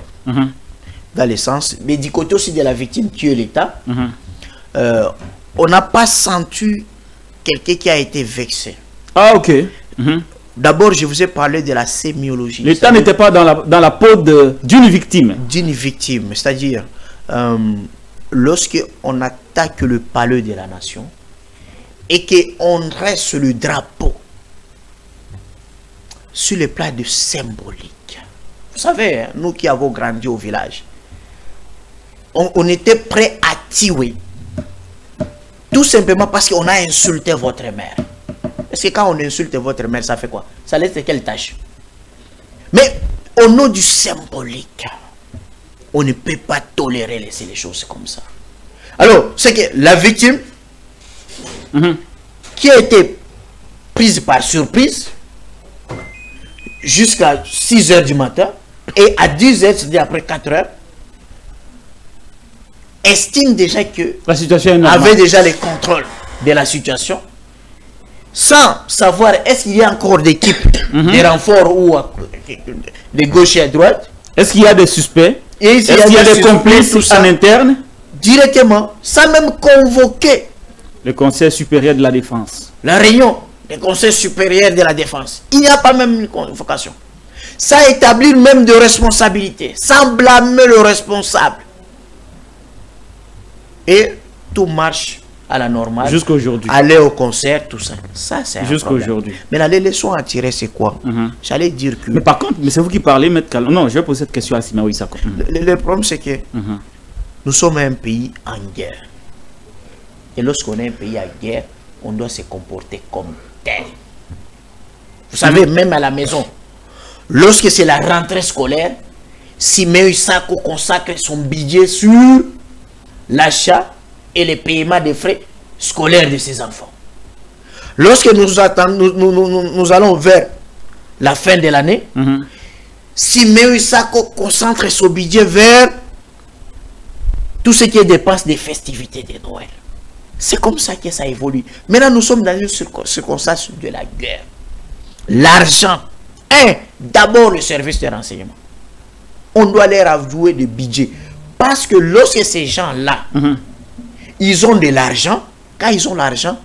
Dans le sens, mais du côté aussi de la victime qui est l'État, on n'a pas senti quelqu'un qui a été vexé. Ah, ok. D'abord, je vous ai parlé de la sémiologie. L'État n'était pas dans la peau d'une victime. D'une victime, c'est-à-dire, lorsqu'on attaque le palais de la nation, et qu'on reste le drapeau sur le plan de symbolique. Vous savez, nous qui avons grandi au village, on était prêt à tuer. Tout simplement parce qu'on a insulté votre mère. Parce que quand on insulte votre mère, ça fait quoi? Ça laisse quelle tâche? Mais au nom du symbolique, on ne peut pas tolérer laisser les choses comme ça. Alors, c'est que la victime qui a été prise par surprise jusqu'à 6 h du matin et à 10 h, c'est-à-dire après 4 heures, estime déjà que la situation avait déjà les contrôles de la situation sans savoir est-ce qu'il y a encore des types des renforts ou de gauche et à droite. Est-ce qu'il y a des suspects? Est-ce qu'il y a des complices en interne? Directement, sans même convoquer le Conseil supérieur de la défense. La réunion du Conseil supérieur de la défense. Il n'y a pas même une convocation. Sans établir même de responsabilité, sans blâmer le responsable. Et tout marche à la normale. Jusqu'aujourd'hui. Aller au concert, tout ça. Ça, c'est jusqu'aujourd'hui. Mais là, les leçons à tirer, c'est quoi? J'allais dire que... Mais par contre, mais c'est vous qui parlez, M. Kalonji. Non, je vais poser cette question à Simaoui Sako. Le problème, c'est que nous sommes un pays en guerre. Et lorsqu'on est un pays en guerre, on doit se comporter comme tel. Vous savez, même à la maison, lorsque c'est la rentrée scolaire, Simaoui Sako consacre son budget sur l'achat et le paiement des frais scolaires de ses enfants. Lorsque nous allons vers la fin de l'année, Simaoui Sako concentre son budget vers tout ce qui est dépenses des festivités de Noël. C'est comme ça que ça évolue. Maintenant, nous sommes dans une circonstance de la guerre. L'argent, d'abord le service de renseignement. On doit leur avouer le budget. Parce que lorsque ces gens-là, ils ont de l'argent, quand ils ont l'argent,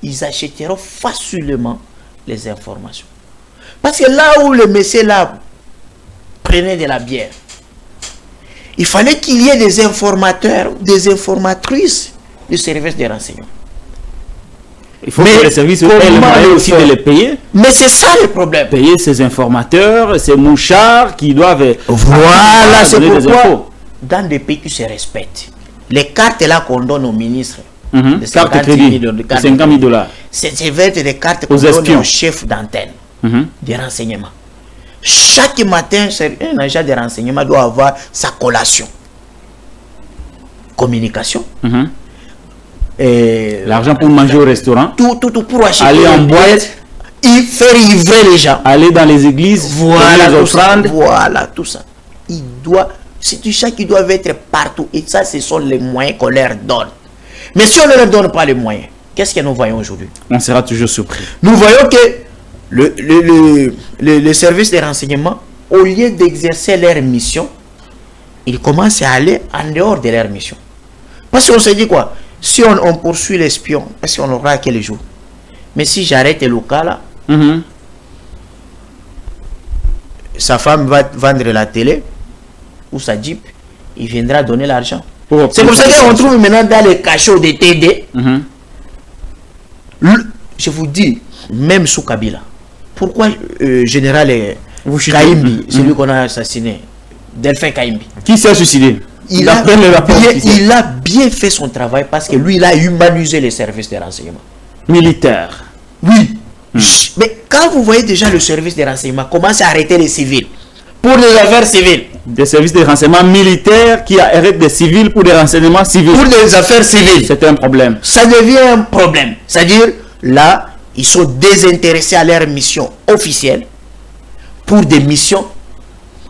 ils achèteront facilement les informations. Parce que là où le monsieur là prenait de la bière, il fallait qu'il y ait des informateurs, des informatrices du service de renseignement. Il faut que les services aient le moyen aussi de les payer. Mais c'est ça le problème. Payer ces informateurs, ces mouchards qui doivent... Voilà, c'est pourquoi dans des pays qui se respectent, les cartes là qu'on donne aux ministres, de cartes de crédit, de 50 000 $, c'est des cartes qu'on donne aux chefs d'antenne de renseignement. Chaque matin, un agent de renseignement doit avoir sa collation. Communication. L'argent pour manger au restaurant. Tout pour acheter. Aller en boîte. Faire livrer les gens. Aller dans les églises. Voilà, les offrandes. Voilà, tout ça. Il doit... C'est du chat qui doivent être partout. Et ça, ce sont les moyens qu'on leur donne. Mais si on ne leur donne pas les moyens, qu'est-ce que nous voyons aujourd'hui? On sera toujours surpris. Nous voyons que le service de renseignement, au lieu d'exercer leur mission, ils commencent à aller en dehors de leur mission. Parce qu'on se dit quoi? Si on poursuit l'espion, est-ce qu'on aura quel jour? Mais si j'arrête le cas là, sa femme va vendre la télé ou sa Jeep, il viendra donner l'argent. C'est pour ça qu'on trouve maintenant dans les cachots des TD. Je vous dis, même sous Kabila, pourquoi général Kaimbi, celui qu'on a assassiné, Delphin Kaimbi, qui s'est suicidé? Il a bien fait son travail parce que lui, il a humanisé les services de renseignement. Militaire. Oui. Mais quand vous voyez déjà le service de renseignement commence à arrêter les civils pour les affaires civiles. Des services de renseignement militaires qui arrêtent des civils pour des renseignements civils. Pour des affaires civiles. C'est un problème. Ça devient un problème. C'est-à-dire, là, ils sont désintéressés à leur mission officielle pour des missions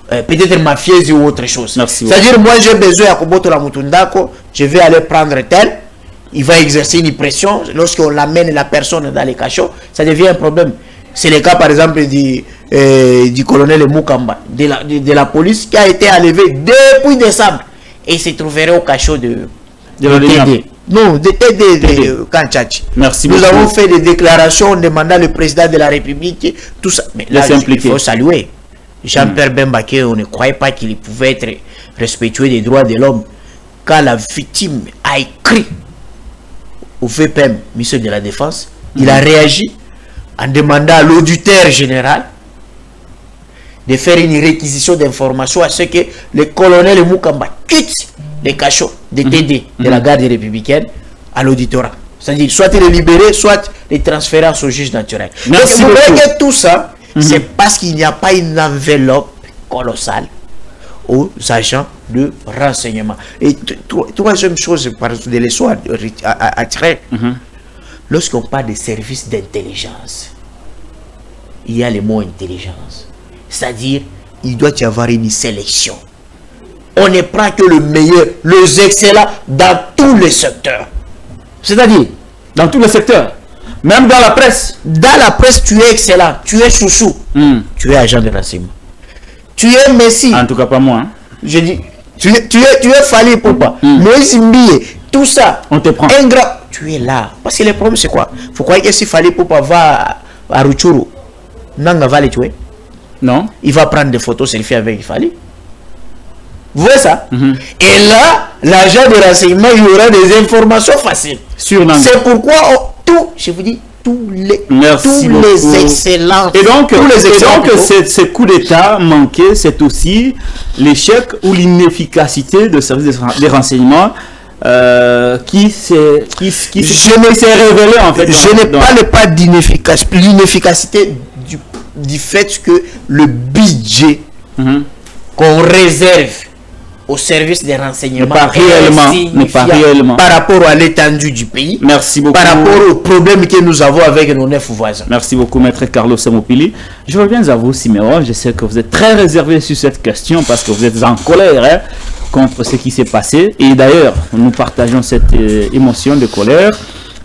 peut-être mafieuses ou autre chose. C'est-à-dire, moi, j'ai besoin à Koboto la Mutundako, je vais aller prendre tel, il va exercer une pression. Lorsqu'on l'amène la personne dans les cachots, ça devient un problème. C'est le cas, par exemple, du colonel Moukamba, de la police, qui a été enlevé depuis décembre. Et il se trouverait au cachot de TD. Non, de TD de Kanchachi. Merci Nous beaucoup. avons fait des déclarations demandant le président de la République, tout ça. Mais là, il faut saluer. Jean-Pierre Bembaké, on ne croyait pas qu'il pouvait être respectueux des droits de l'homme. Quand la victime a écrit au VPM, ministre de la Défense, il a réagi en demandant à l'auditeur général de faire une réquisition d'informations à ce que le colonel Moukamba quitte les cachots, des TD de la garde républicaine à l'auditorat. C'est-à-dire, soit les libérer, soit les transférer au juge naturel. Merci Donc, vous voyez que tout ça, c'est parce qu'il n'y a pas une enveloppe colossale aux agents de renseignement. Et troisième chose, par exemple, des leçons à tirer, lorsqu'on parle de services d'intelligence, il y a le mot intelligence. C'est-à-dire, il doit y avoir une sélection. On ne prend que le meilleur, les excellents dans tous les secteurs. C'est-à-dire, dans tous les secteurs, même dans la presse. Dans la presse, tu es excellent, tu es chouchou, tu es agent de renseignement. Tu es Messi. En tout cas, pas moi. Hein. Je dis, tu es Fali Poupa, Moïse Mbiye, tout ça. On te prend. Ingrat, tu es là. Parce que le problème, c'est quoi? Faut croire que si Fali Poupa va à Rutshuru, Nanga va les tuer. Non. Il va prendre des photos selfie avec Fali. Vous voyez ça? Et là, l'agent de renseignement, il y aura des informations faciles. C'est pourquoi je vous dis, tous les excellents. Et donc, ce coup d'État manqué, c'est aussi l'échec ou l'inefficacité de services des renseignements qui s'est révélé en fait. Je ne parle pas d'inefficacité, l'inefficacité du fait que le budget qu'on réserve au service des renseignements n'est pas réellement par rapport à l'étendue du pays. Merci beaucoup. Par rapport aux problèmes que nous avons avec nos 9 voisins. Merci beaucoup, maître Carlos Samopili. Je reviens à vous, Siméon. Je sais que vous êtes très réservé sur cette question parce que vous êtes en colère contre ce qui s'est passé. Et d'ailleurs, nous partageons cette émotion de colère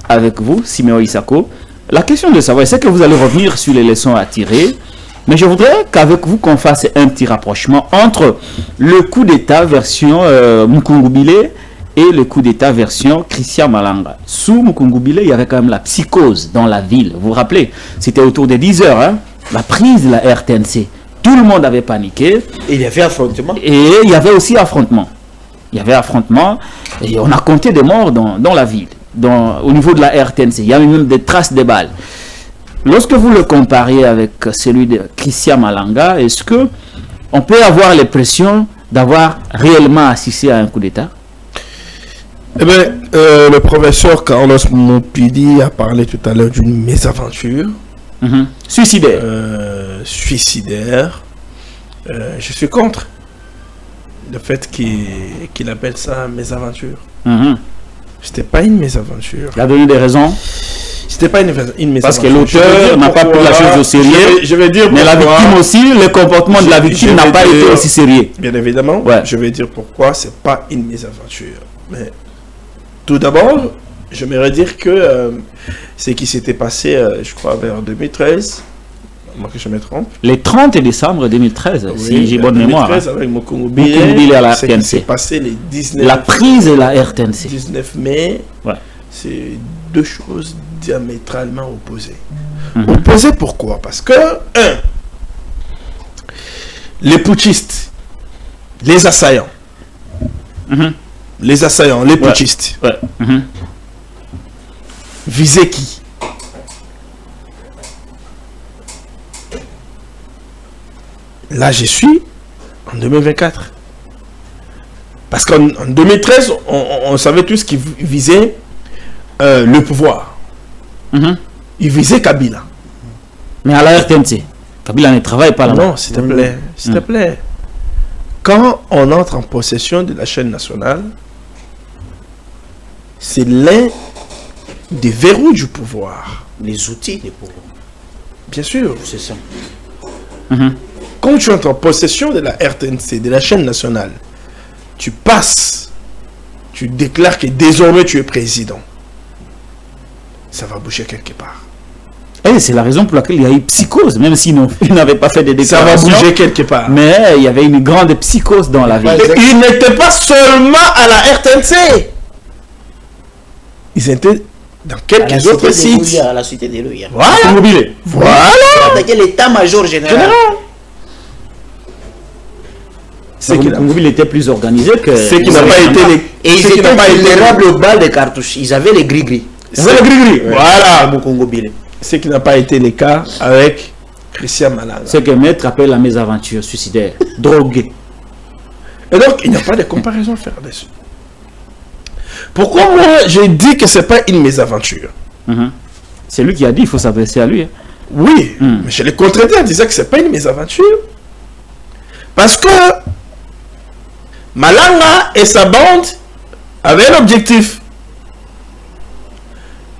avec vous, Siméon Isako. La question de savoir, c'est que vous allez revenir sur les leçons à tirer. Mais je voudrais qu'avec vous, qu'on fasse un petit rapprochement entre le coup d'État version Mukungubile et le coup d'État version Christian Malanga. Sous Mukungubile, il y avait quand même la psychose dans la ville. Vous vous rappelez, c'était autour des 10 heures, hein, la prise de la RTNC. Tout le monde avait paniqué. Et il y avait affrontement. Et il y avait aussi affrontement. Il y avait affrontement et on a compté des morts dans la ville, au niveau de la RTNC. Il y avait même des traces de balles. Lorsque vous le comparez avec celui de Christian Malanga, est-ce que on peut avoir l'impression d'avoir réellement assisté à un coup d'État? Eh bien, le professeur Carlos Mopili a parlé tout à l'heure d'une mésaventure. Suicidaire. Suicidaire. Je suis contre le fait qu'il appelle ça mésaventure. C'était pas une mésaventure. Il a donné des raisons. C'était pas une mésaventure. Parce que l'auteur n'a pas pris la chose au sérieux. Je vais dire mais la victime aussi, le comportement de la victime n'a pas été aussi sérieux. Bien évidemment. Ouais. Je vais dire pourquoi c'est pas une mésaventure. Mais tout d'abord, j'aimerais dire que ce qui s'était passé, je crois, vers 2013, moi que je me trompe. Le 30 décembre 2013, oui, si j'ai bonne mémoire. 2013 avec Mukungubile à la RTNC. Ce qui s'est passé les 19... La prise de la RTNC. 19 mai, c'est deux choses diamétralement opposées. Opposées pourquoi? Parce que, les putschistes, les assaillants, les putschistes, visaient qui? Là, je suis en 2024. Parce qu'en 2013, on savait tous qu'ils visaient le pouvoir. Ils visaient Kabila. Mais à la RTNC, Kabila ne travaille pas là-bas. Non, s'il te plaît. S'il te plaît. Quand on entre en possession de la chaîne nationale, c'est l'un des verrous du pouvoir. Les outils du pouvoir. Bien sûr. C'est ça. Quand tu entres en possession de la RTNC, de la chaîne nationale, tu passes, tu déclares que désormais tu es président. Ça va bouger quelque part. Et c'est la raison pour laquelle il y a eu psychose, même s'ils n'avaient pas fait des déclarations. Ça va bouger quelque part. Mais il y avait une grande psychose dans la ville. Ils n'étaient pas seulement à la RTNC. Ils étaient dans quelques autres sites. À la cité des Louis. Voilà. L'état-major général. C'est que Mukungubile était plus organisé que... C'est qui n'a pas été les... Et ils étaient vulnérables aux balles de cartouches. Ils avaient les gris-gris. Voilà. Mukungubile. Ce qui n'a pas été le cas avec Christian Malanga. Ce que maître appelle la mésaventure suicidaire. Drogué. Et donc, il n'y a pas de comparaison à faire dessus. Pourquoi moi, j'ai dit que ce n'est pas une mésaventure? C'est lui qui a dit, il faut s'adresser à lui. Hein. Oui, mais je l'ai contredit en disant que ce n'est pas une mésaventure. Parce que Malanga et sa bande avaient un objectif.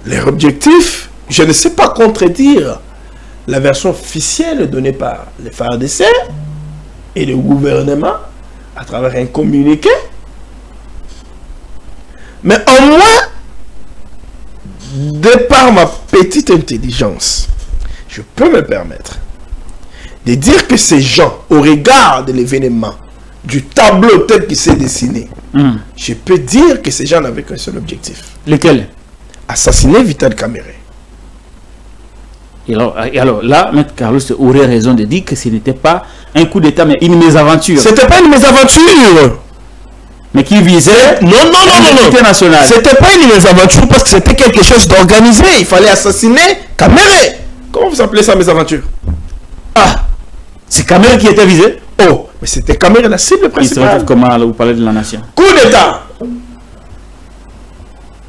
Leur objectif, je ne sais pas contredire la version officielle donnée par les FARDC et le gouvernement à travers un communiqué. Mais au moins, de par ma petite intelligence, je peux me permettre de dire que ces gens, au regard de l'événement, du tableau tel qu'il s'est dessiné, je peux dire que ces gens n'avaient qu'un seul objectif. Lequel? Assassiner Vital Kamerhe. Et alors là, M. Carlos aurait raison de dire que ce n'était pas un coup d'État, mais une mésaventure. C'était pas une mésaventure. Mais qui visait l'unité nationale. C'était pas une mésaventure parce que c'était quelque chose d'organisé. Il fallait assassiner Kamerhe. Comment vous appelez ça mésaventure? Ah, c'est Kamerhe qui était visé. Oh, mais c'était Kamerhe la cible principale. Il se retrouve comment vous parlez de la nation? Coup d'État.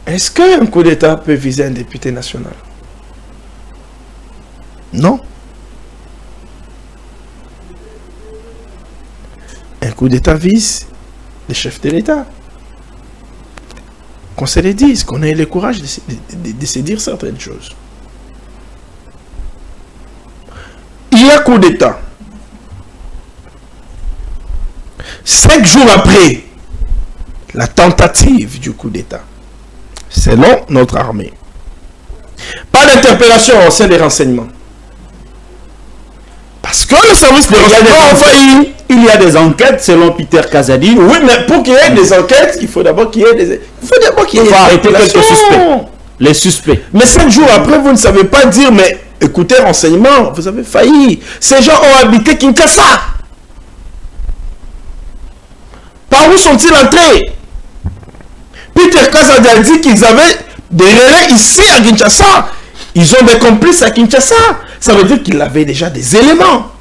Est-ce qu'un coup d'État peut viser un député national? Non. Un coup d'État vise les chefs de l'État. Qu'on se les dise, qu'on ait le courage de se dire certaines choses. Il y a coup d'État. 5 jours après la tentative du coup d'État, selon notre armée, pas d'interpellation au sein des renseignements. Parce que le service de renseignement a failli. Il y a des enquêtes selon Peter Kazadi. Oui, mais pour qu'il y ait des enquêtes, il faut d'abord qu'il y ait des... Il faut d'abord qu'il y ait des arrêter quelques suspects. Les suspects. Mais 5 jours après, vous ne savez pas dire, mais écoutez, renseignement, vous avez failli. Ces gens ont habité Kinshasa. Par où sont-ils entrés? Peter Kazadi a dit qu'ils avaient des relais ici à Kinshasa. Ils ont des complices à Kinshasa. Ça veut dire qu'il avait déjà des éléments.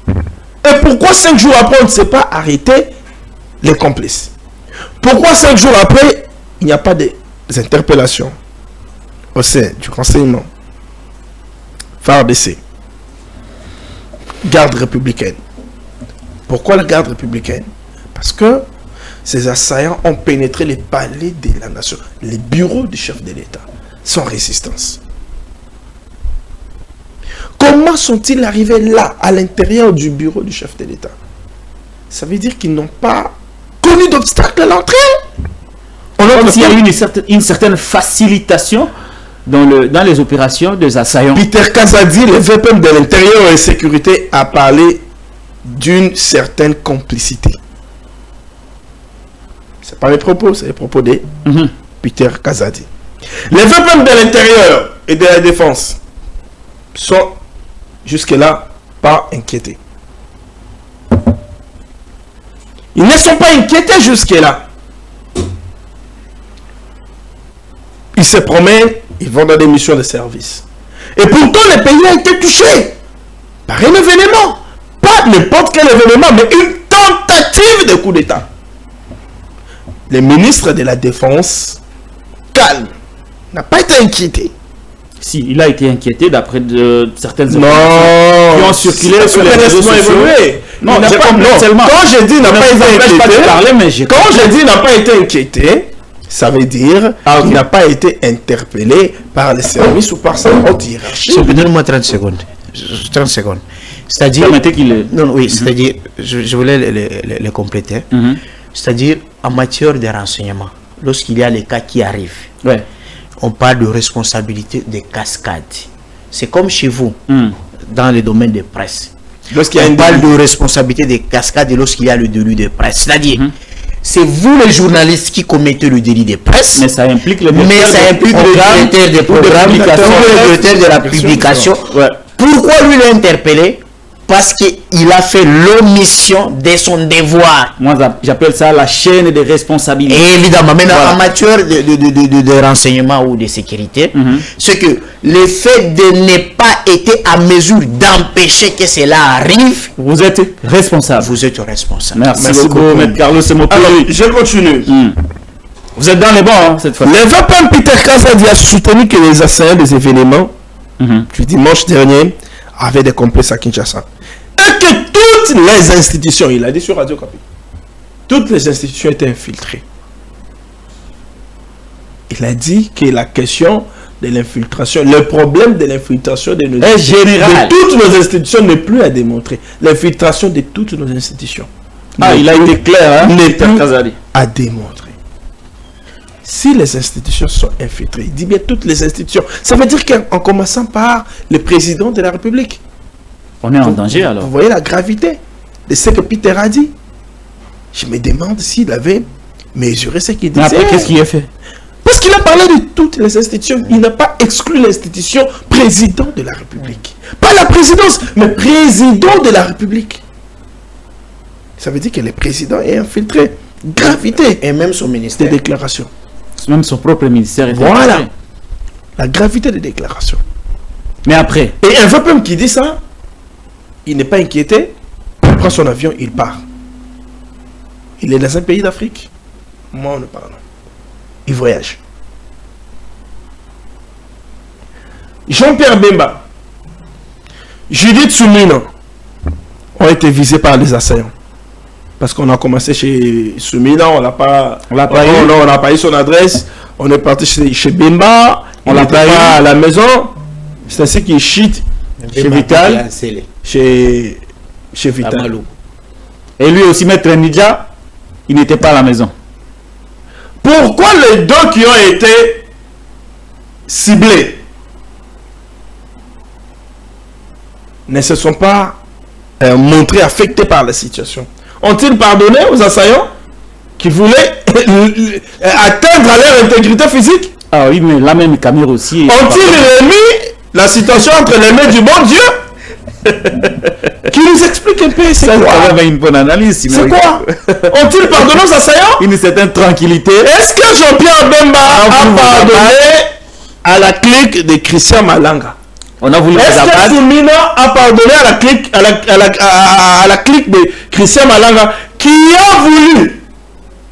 Et pourquoi 5 jours après, on ne s'est pas arrêté les complices? Pourquoi 5 jours après, il n'y a pas des interpellations au sein du renseignement, FARDC, garde républicaine? Pourquoi la garde républicaine? Parce que ces assaillants ont pénétré les palais de la nation, les bureaux du chef de l'État, sans résistance. Comment sont-ils arrivés là, à l'intérieur du bureau du chef de l'État? Ça veut dire qu'ils n'ont pas connu d'obstacle à l'entrée. Il y a eu une certaine facilitation dans les opérations des assaillants. Peter Kazadi, le VPM de l'intérieur et de sécurité, a parlé d'une certaine complicité. Ce n'est pas mes propos, c'est les propos de Peter Kazadi. Les VPM de l'intérieur et de la défense sont jusque-là pas inquiétés. Ils ne sont pas inquiétés jusque-là. Ils se promènent, ils vont dans des missions de service. Et pourtant, le pays a été touché par un événement. Pas n'importe quel événement, mais une tentative de coup d'État. Le ministre de la Défense, calme, n'a pas été inquiété. Si, il a été inquiété d'après certaines informations qui ont circulé sur les réseaux sociaux. Non, quand je dis n'a pas été inquiété, quand je dis n'a pas été inquiété, ça veut dire qu'il n'a pas été interpellé par les services ou par sa haute hiérarchie. Donnez-moi 30 secondes. 30 secondes. C'est-à-dire... Non, oui, c'est-à-dire, je voulais le compléter. C'est-à-dire, en matière de renseignement, lorsqu'il y a les cas qui arrivent, on parle de responsabilité de cascade. C'est comme chez vous, dans le domaine de presse. On parle de responsabilité de cascade lorsqu'il y a le délit de presse. C'est-à-dire, c'est vous les journalistes qui commettez le délit de presse. Mais ça implique le directeur des programmes, le directeur de la publication. Pourquoi lui l'a interpellé? Parce qu'il a fait l'omission de son devoir. Moi, j'appelle ça la chaîne de responsabilité. Et évidemment, maintenant, en matière de renseignement ou de sécurité, c'est que le fait de ne pas être à mesure d'empêcher que cela arrive, vous êtes responsable. Vous êtes responsable. Merci beaucoup, M. Carlos. Alors, je continue. Vous êtes dans les bons, hein, cette fois. Le VPM Peter Kazadi a soutenu que les assaillants des événements du dimanche dernier avaient des complexes à Kinshasa. Et que toutes les institutions, il a dit sur Radio Kapi, toutes les institutions étaient infiltrées. Il a dit que la question de l'infiltration, le problème de l'infiltration de toutes nos institutions n'est plus à démontrer. L'infiltration de toutes nos institutions. Il a été clair, hein, n'est plus à démontrer. Si les institutions sont infiltrées, il dit bien toutes les institutions, ça veut dire qu'en commençant par le président de la République. On est en danger alors. Vous voyez la gravité de ce que Peter a dit. Je me demande s'il avait mesuré ce qu'il disait. Mais après, qu'est-ce qu'il a fait? Parce qu'il a parlé de toutes les institutions. Il n'a pas exclu l'institution président de la République. Pas la présidence, mais président de la République. Ça veut dire que le président est infiltré. Gravité. Et même son ministère. Des déclarations. Même son propre ministère est voilà. infiltré. La gravité des déclarations. Mais après. Et un VPM qui dit ça, il n'est pas inquiété. Il prend son avion, il part. Il est dans un pays d'Afrique. Moi, on ne parle. Il voyage. Jean-Pierre Bemba, Judith Soumina ont été visés par les assaillants. Parce qu'on a commencé chez Soumina, on n'a pas eu son adresse. On est parti chez Bemba, on l'a pas eu à la maison. C'est ainsi qu'il chute chez Vital. Chez Vital. Et lui aussi, Maître Nidja, il n'était pas à la maison. Pourquoi les deux qui ont été ciblés ne se sont pas montrés affectés par la situation? Ont-ils pardonné aux assaillants qui voulaient atteindre à leur intégrité physique? Ah oui, mais là même Camille aussi. Ont-ils remis la situation entre les mains du bon Dieu? Qui nous explique un peu c'est quoi? Ça va une bonne analyse. C'est quoi? Ont-ils pardonné aux assaillants? Une certaine tranquillité. Est-ce que Jean-Pierre Bemba a pardonné à la clique de Christian Malanga? On a voulu. Est-ce que Soumina a pardonné à la clique de Christian Malanga qui a voulu?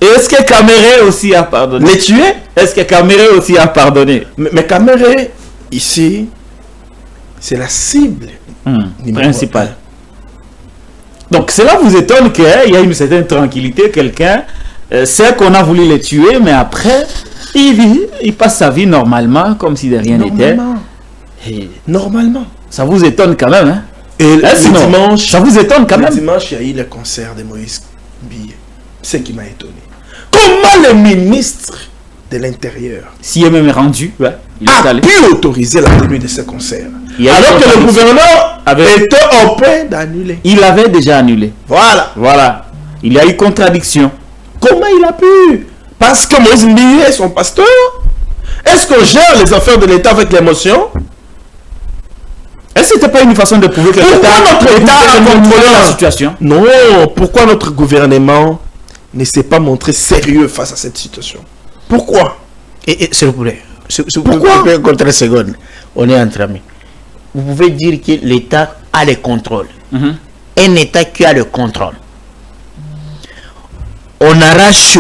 Et est-ce que Caméré aussi a pardonné? Les tuer? Est-ce que Caméré aussi a pardonné? Mais Caméré, ici, c'est la cible principale. Donc cela vous étonne qu'il y a une certaine tranquillité, quelqu'un sait qu'on a voulu les tuer, mais après il passe sa vie normalement, comme si de rien n'était. Normalement. Ça vous étonne quand même, hein? Et le dimanche, ça vous étonne quand même? Le dimanche, il y a eu le concert de Moïse Billet. Ce qui m'a étonné. Comment le ministre de l'Intérieur s'y est même rendu, a pu autoriser la tenue de ce concert, alors que le gouverneur était au point d'annuler? Il avait déjà annulé. Voilà. Il y a eu contradiction. Comment il a pu? Parce que Moïse Billet est son pasteur? Est-ce qu'on gère les affaires de l'État avec l'émotion? Est-ce que ce n'était pas une façon de prouver que l'État a contrôlé la situation? Non. Pourquoi notre gouvernement ne s'est pas montré sérieux face à cette situation? Pourquoi? Et s'il vous plaît, pourquoi? Contre 30 secondes, on est entre amis. Vous pouvez dire que l'État a le contrôle. Un État qui a le contrôle. On arrache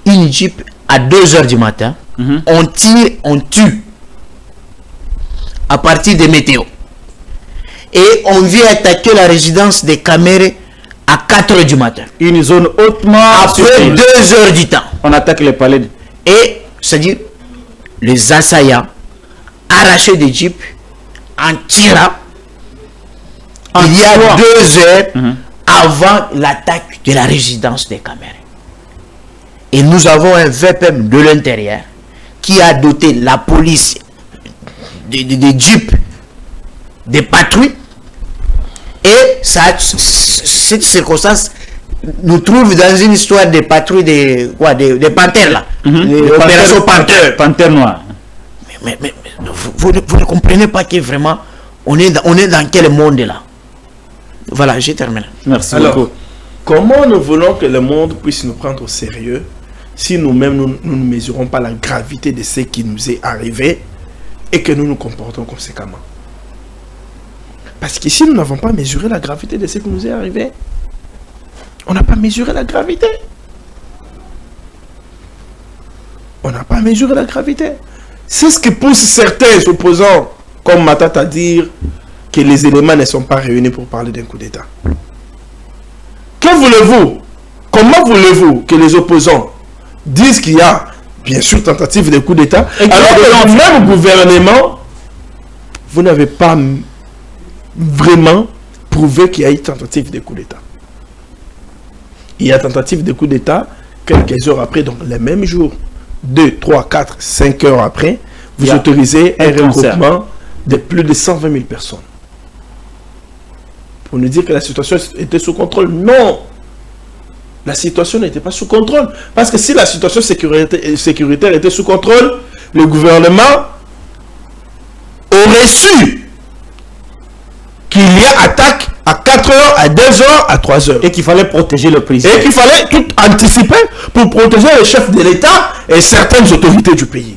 une Jeep à 2 h du matin. On tire, on tue. À partir des météos. Et on vient attaquer la résidence des Caméré à 4 h du matin. Une zone hautement... Après 2 heures du temps. On attaque les palais. Et, c'est-à-dire, les assaillants arrachaient des jeeps en tirant. Il y a 2 heures avant l'attaque de la résidence des Caméré. Et nous avons un VPM de l'intérieur qui a doté la police des jeeps, des patrouilles. Et cette circonstance nous trouve dans une histoire de patrouilles des panthères là. L'opération Panthère. Panthère noire. Mais vous ne comprenez pas que vraiment on est dans quel monde là. Voilà, j'ai terminé. Merci beaucoup. Comment nous voulons que le monde puisse nous prendre au sérieux si nous-mêmes nous ne mesurons pas la gravité de ce qui nous est arrivé et que nous nous comportons conséquemment? Parce qu'ici, nous n'avons pas mesuré la gravité de ce qui nous est arrivé. On n'a pas mesuré la gravité. mesurer la gravité. C'est ce qui pousse certains opposants, comme Matat, à dire que les éléments ne sont pas réunis pour parler d'un coup d'État. Que voulez-vous? Comment voulez-vous que les opposants disent qu'il y a, bien sûr, tentative de coup d'État, alors que dans le même gouvernement, vous n'avez pas vraiment prouvé qu'il y a eu tentative de coup d'État. Il y a tentative de coup d'État quelques heures après, donc les mêmes jours, 2, 3, 4, 5 heures après, vous autorisez un regroupement de plus de 120 000 personnes. Pour nous dire que la situation était sous contrôle. Non! La situation n'était pas sous contrôle. Parce que si la situation sécuritaire était sous contrôle, le gouvernement aurait su qu'il y a attaque à 4 heures, à 2 heures, à 3 heures. Et qu'il fallait protéger le président. Et qu'il fallait tout anticiper pour protéger les chefs de l'État et certaines autorités du pays.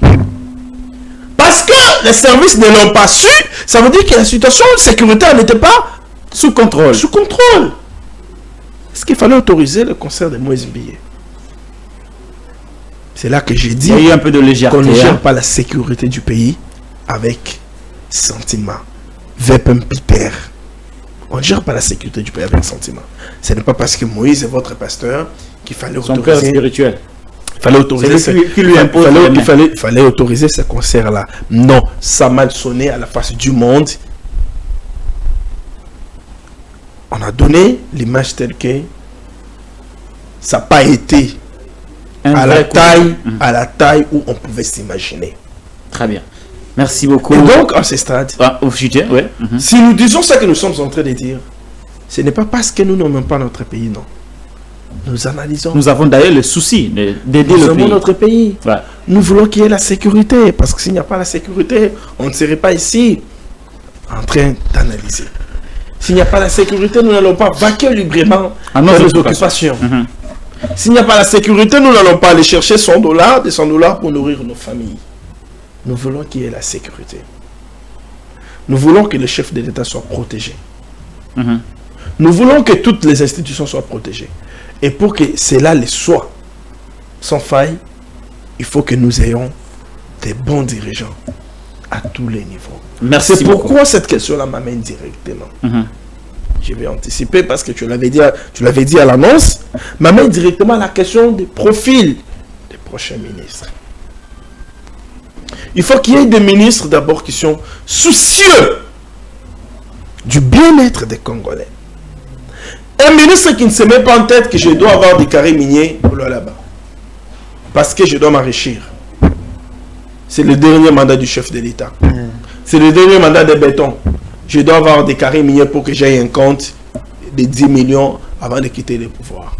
Parce que les services ne l'ont pas su, ça veut dire que la situation sécuritaire n'était pas sous contrôle. Sous contrôle. Est-ce qu'il fallait autoriser le concert de Moïse Billet? C'est là que j'ai dit il y a eu un peu de légèreté. Qu'on ne gère pas la sécurité du pays avec sentiment. Vepem Peter. On ne gère pas la sécurité du pays avec sentiment. Ce n'est pas parce que Moïse est votre pasteur qu'il fallait autoriser. Son cœur spirituel. Il fallait autoriser. Il fallait autoriser ce concert-là. Non, ça m'a sonné à la face du monde. On a donné l'image telle que ça n'a pas été à la taille où on pouvait s'imaginer. Très bien. Merci beaucoup. Et donc, à ce stade, si nous disons ce que nous sommes en train de dire, ce n'est pas parce que nous n'aimons pas notre pays, non. Nous analysons. Nous avons d'ailleurs le souci d'aider le pays. Notre pays. Ouais. Nous voulons qu'il y ait la sécurité, parce que s'il n'y a pas la sécurité, on ne serait pas ici en train d'analyser. S'il n'y a pas la sécurité, nous n'allons pas vaquer librement à nos occupations. S'il n'y a pas la sécurité, nous n'allons pas aller chercher 100 $, 200 $ pour nourrir nos familles. Nous voulons qu'il y ait la sécurité. Nous voulons que le chef de l'État soit protégé. Nous voulons que toutes les institutions soient protégées. Et pour que cela le soit sans faille, il faut que nous ayons des bons dirigeants à tous les niveaux. Merci. C'est pourquoi cette question-là m'amène directement. Je vais anticiper parce que tu l'avais dit à l'annonce, m'amène directement à la question des profils des prochains ministres. Il faut qu'il y ait des ministres d'abord qui sont soucieux du bien-être des Congolais. Un ministre qui ne se met pas en tête que je dois avoir des carrés miniers là-bas. Parce que je dois m'enrichir. C'est le dernier mandat du chef de l'État. C'est le dernier mandat de béton. Je dois avoir des carrés miniers pour que j'aie un compte de 10 millions avant de quitter le pouvoir.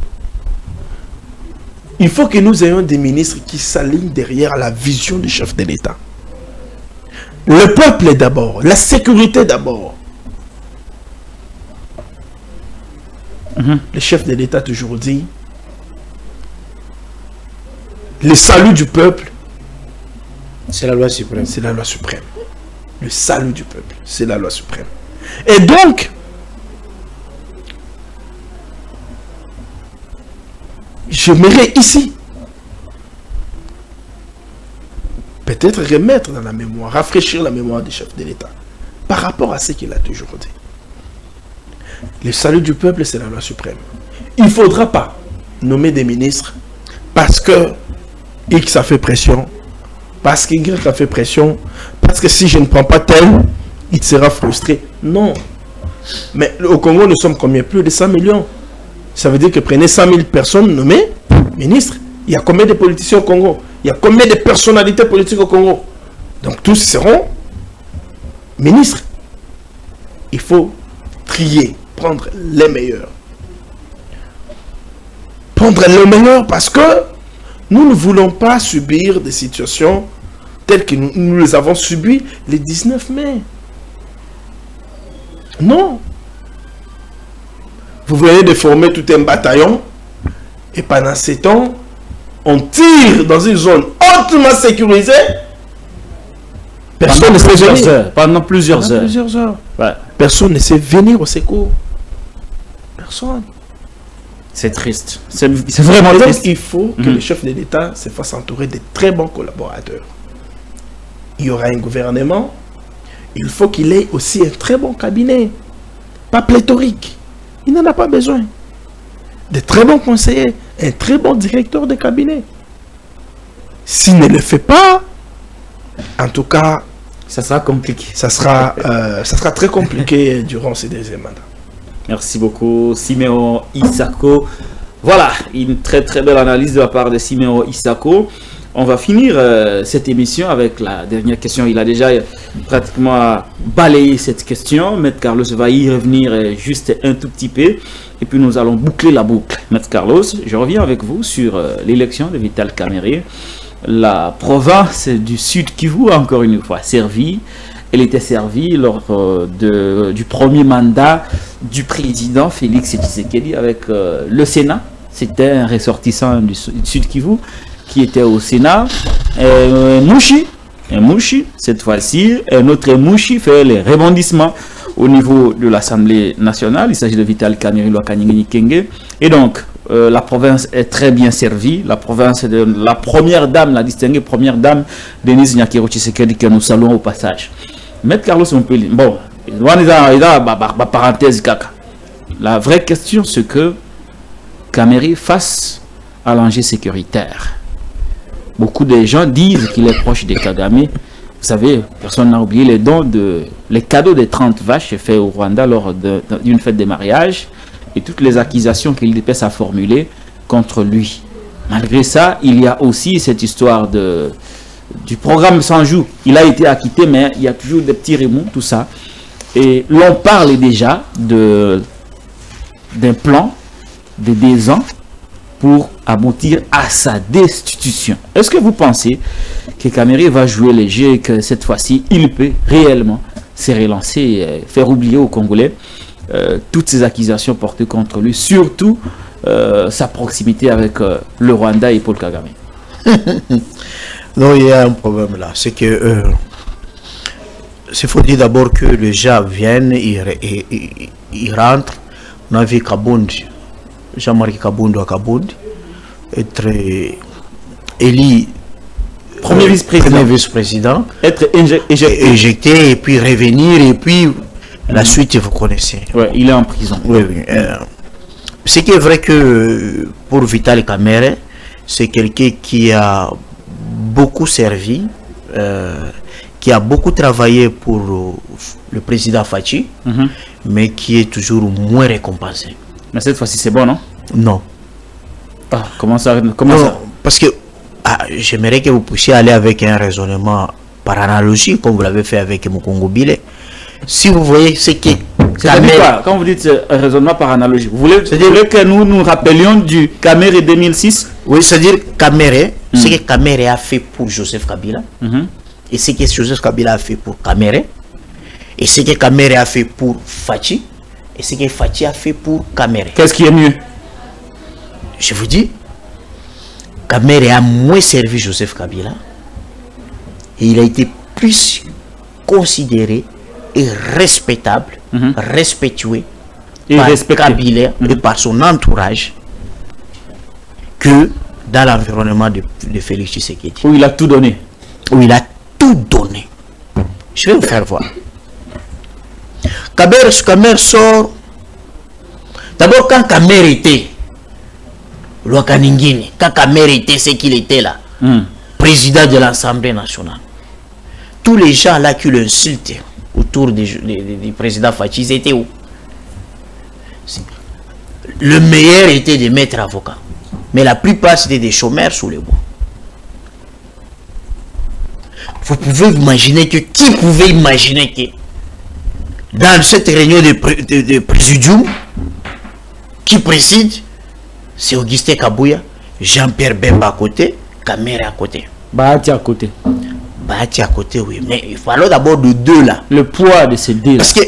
Il faut que nous ayons des ministres qui s'alignent derrière la vision du chef de l'État. Le peuple d'abord, la sécurité d'abord. Le chef de l'État toujours dit, le salut du peuple, c'est la loi suprême. C'est la loi suprême. Le salut du peuple, c'est la loi suprême. Et donc, j'aimerais ici peut-être remettre dans la mémoire, rafraîchir la mémoire du chef de l'État par rapport à ce qu'il a toujours dit. Le salut du peuple, c'est la loi suprême. Il ne faudra pas nommer des ministres parce que X a fait pression, parce que Y a fait pression, parce que si je ne prends pas tel, il sera frustré. Non. Mais au Congo, nous sommes combien? Plus de 100 millions. Ça veut dire que prenez 100 000 personnes nommées ministres. Il y a combien de politiciens au Congo? Il y a combien de personnalités politiques au Congo? Donc tous seront ministres. Il faut trier, prendre les meilleurs. Prendre les meilleurs parce que nous ne voulons pas subir des situations telles que nous les avons subies le 19 mai. Non. Vous venez de former tout un bataillon et pendant ce temps, on tire dans une zone hautement sécurisée. Personne ne sait venir. Pendant plusieurs heures. Ouais. Personne ne sait venir au secours. Personne. C'est triste. C'est vraiment triste. Il faut que le chef de l'État se fasse entourer de très bons collaborateurs. Il y aura un gouvernement. Il faut qu'il ait aussi un très bon cabinet. Pas pléthorique. Il n'en a pas besoin. De très bons conseillers. Un très bon directeur de cabinet. S'il ne le fait pas, en tout cas, ça sera compliqué. Ça sera très compliqué durant ces deuxièmes mandats. Merci beaucoup, Siméon Isako. Voilà, une très très belle analyse de la part de Siméon Isako. On va finir cette émission avec la dernière question. Il a déjà pratiquement balayé cette question. Maître Carlos va y revenir juste un tout petit peu. Et puis nous allons boucler la boucle. Maître Carlos, je reviens avec vous sur l'élection de Vital Kamerhe. La province du Sud Kivu a encore une fois servi. Elle était servie lors du premier mandat du président Félix Tshisekedi avec le Sénat. C'était un ressortissant du Sud Kivu qui était au Sénat. Mouchi, cette fois-ci, un autre Mouchi fait les rebondissements au niveau de l'Assemblée nationale. Il s'agit de Vital Kamerhe Lwakanyingi Kenge. Et donc, la province est très bien servie. La province de la première dame, la distinguée première dame, Denise Nyakero Tshisekedi, que nous saluons au passage. Maître Carlos, on peut bon, parenthèse, caca. La vraie question, c'est que Kamerhe face à l'enjeu sécuritaire. Beaucoup de gens disent qu'il est proche de Kagame. Vous savez, personne n'a oublié les dons les cadeaux des 30 vaches faits au Rwanda lors d'une fête de mariage et toutes les accusations qu'il dépasse à formuler contre lui. Malgré ça, il y a aussi cette histoire du programme Sanjou. Il a été acquitté, mais il y a toujours des petits remous, tout ça. Et l'on parle déjà d'un plan de 2 ans pour aboutir à sa destitution. Est-ce que vous pensez que Kamerhe va jouer les jeux et que cette fois-ci, il peut réellement se relancer et faire oublier aux Congolais toutes ces accusations portées contre lui, surtout sa proximité avec le Rwanda et Paul Kagame? Non, il y a un problème là. C'est que il faut dire d'abord que les gens viennent, ils rentrent. On a vu Kabound, Jean-Marie Kabound à Kabound, être élu premier vice-président, être éjecté et puis revenir et puis la suite vous connaissez. Ouais, il est en prison. Oui, oui. Ce qui est vrai que pour Vital Kamerhe, c'est quelqu'un qui a beaucoup servi, qui a beaucoup travaillé pour le président Fachi, mais qui est toujours moins récompensé. Mais cette fois-ci, c'est bon, non? Non. Ah, comment ça? Non, parce que j'aimerais que vous puissiez aller avec un raisonnement par analogie, comme vous l'avez fait avec Mukongo Bile. Si vous voyez ce qui... Quand vous dites raisonnement par analogie, vous voulez que nous rappelions du Kamerhe 2006? Oui, c'est-à-dire Kamerhe, ce que Kamerhe a fait pour Joseph Kabila, et ce que Joseph Kabila a fait pour Kamerhe, et ce que Kamerhe a fait pour Fachi, et ce que Fachi a fait pour Kamerhe. Qu'est-ce qui est mieux? Je vous dis, Kamerhe a moins servi Joseph Kabila, et il a été plus considéré et respectable, respectué par Kabila et par son entourage que dans l'environnement de Félix Tshisekedi. Où il a tout donné. Où il a tout donné. Je vais vous faire voir. Kamerhe sort. D'abord, quand Kamerhe était Lwakaningini, quand Kamerhe était ce qu'il était là, président de l'Assemblée nationale, tous les gens là qui l'insultaient autour du président Fachi, ils étaient où? Le meilleur était de mettre avocat. Mais la plupart c'était des chômeurs sous les bois. Vous pouvez imaginer que, qui pouvait imaginer que dans cette réunion de présidium qui préside, c'est Augustin Kabouya, Jean-Pierre Bemba à côté, Kamerhe à côté. Bahati à côté. Bahati à côté, oui. Mais il fallait d'abord de deux là. Le poids de ces deux là. Parce que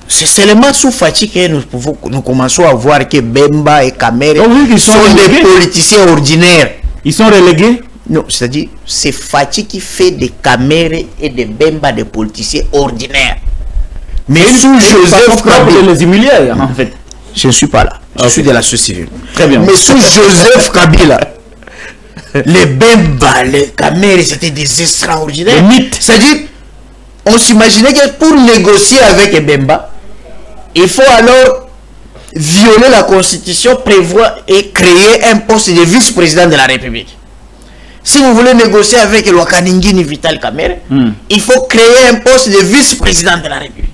c'est seulement sous Fachi que nous commençons à voir que Bemba et Kamerhe sont des politiciens ordinaires. Ils sont relégués? Non, c'est-à-dire c'est Fachi qui fait des Kamerhe et des Bemba des politiciens ordinaires. Mais sous Joseph Kabila, les humilier en fait. Je ne suis pas là. Je suis de la société civile. Très bien. Mais sous Joseph Kabila, les Bemba, les Kamere, c'était des extraordinaires. C'est-à-dire, on s'imaginait que pour négocier avec Bemba, il faut alors violer la constitution, prévoir et créer un poste de vice-président de la République. Si vous voulez négocier avec Lwakaningini Vital Kamerhe, il faut créer un poste de vice-président de la République.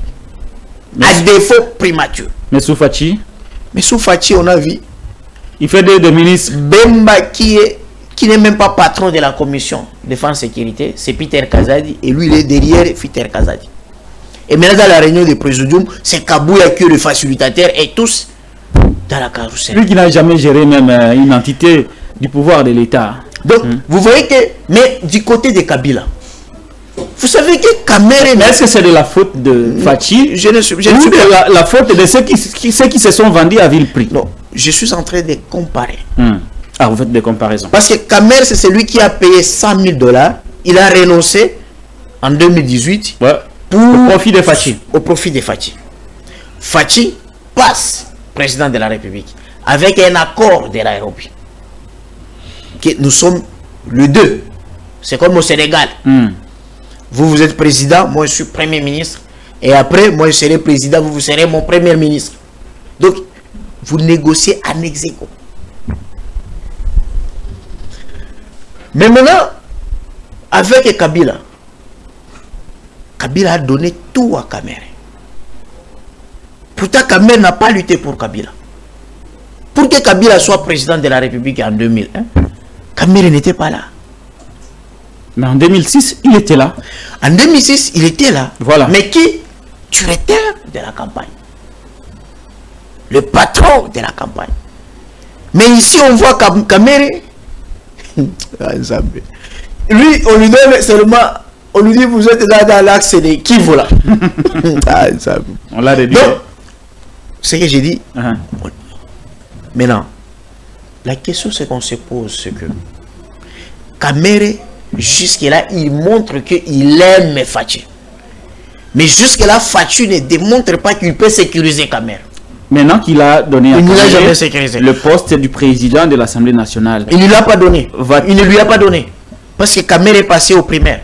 À défaut primature. Mais Soufachi? Mais Soufachi, on a vu. Il fait des ministres. Bemba qui n'est même pas patron de la commission défense sécurité, c'est Peter Kazadi. Et lui, il est derrière Peter Kazadi. Et maintenant, dans la réunion du présidium, c'est Kabouya qui est le facilitateur et tous dans la carrousel. Lui qui n'a jamais géré même une entité du pouvoir de l'État. Donc, vous voyez que, mais du côté de Kabila, vous savez que Kamerhe... Est-ce que c'est de la faute de Fachi? Je ne suis pas... la faute de ceux qui se sont vendus à vil prix? Non, je suis en train de comparer. Ah, vous faites des comparaisons. Parce que Kamerhe, c'est celui qui a payé 100 000 $. Il a renoncé en 2018 au profit de Fachi. Au profit de Fachi. Fachi passe président de la République avec un accord de Nairobi. Nous sommes le 2. C'est comme au Sénégal. Vous êtes président, moi je suis premier ministre. Et après, moi je serai président, vous serez mon premier ministre. Donc, vous négociez en ex aequo. Mais maintenant, avec Kabila, Kabila a donné tout à Kamerhe. Pourtant, Kamerhe n'a pas lutté pour Kabila. Pour que Kabila soit président de la République en 2001, Kamerhe n'était pas là. Mais en 2006, il était là. En 2006, il était là. Voilà. Mais qui? Directeur de la campagne. Le patron de la campagne. Mais ici, on voit Kamerhe. Lui, on lui donne seulement... On lui dit, vous êtes là dans l'axe de Kivu là. On l'a réduit. Donc, ce que j'ai dit... Maintenant, la question c'est qu'on se pose, c'est que Kamerhe, jusque-là, il montre qu'il aime Fachi. Mais jusque-là, Fachi ne démontre pas qu'il peut sécuriser Kamerhe. Maintenant qu'il a donné à Kamerhe le poste du président de l'Assemblée nationale. Il ne lui a pas donné. Il ne lui a pas donné. Parce que Kamerhe est passé au primaire.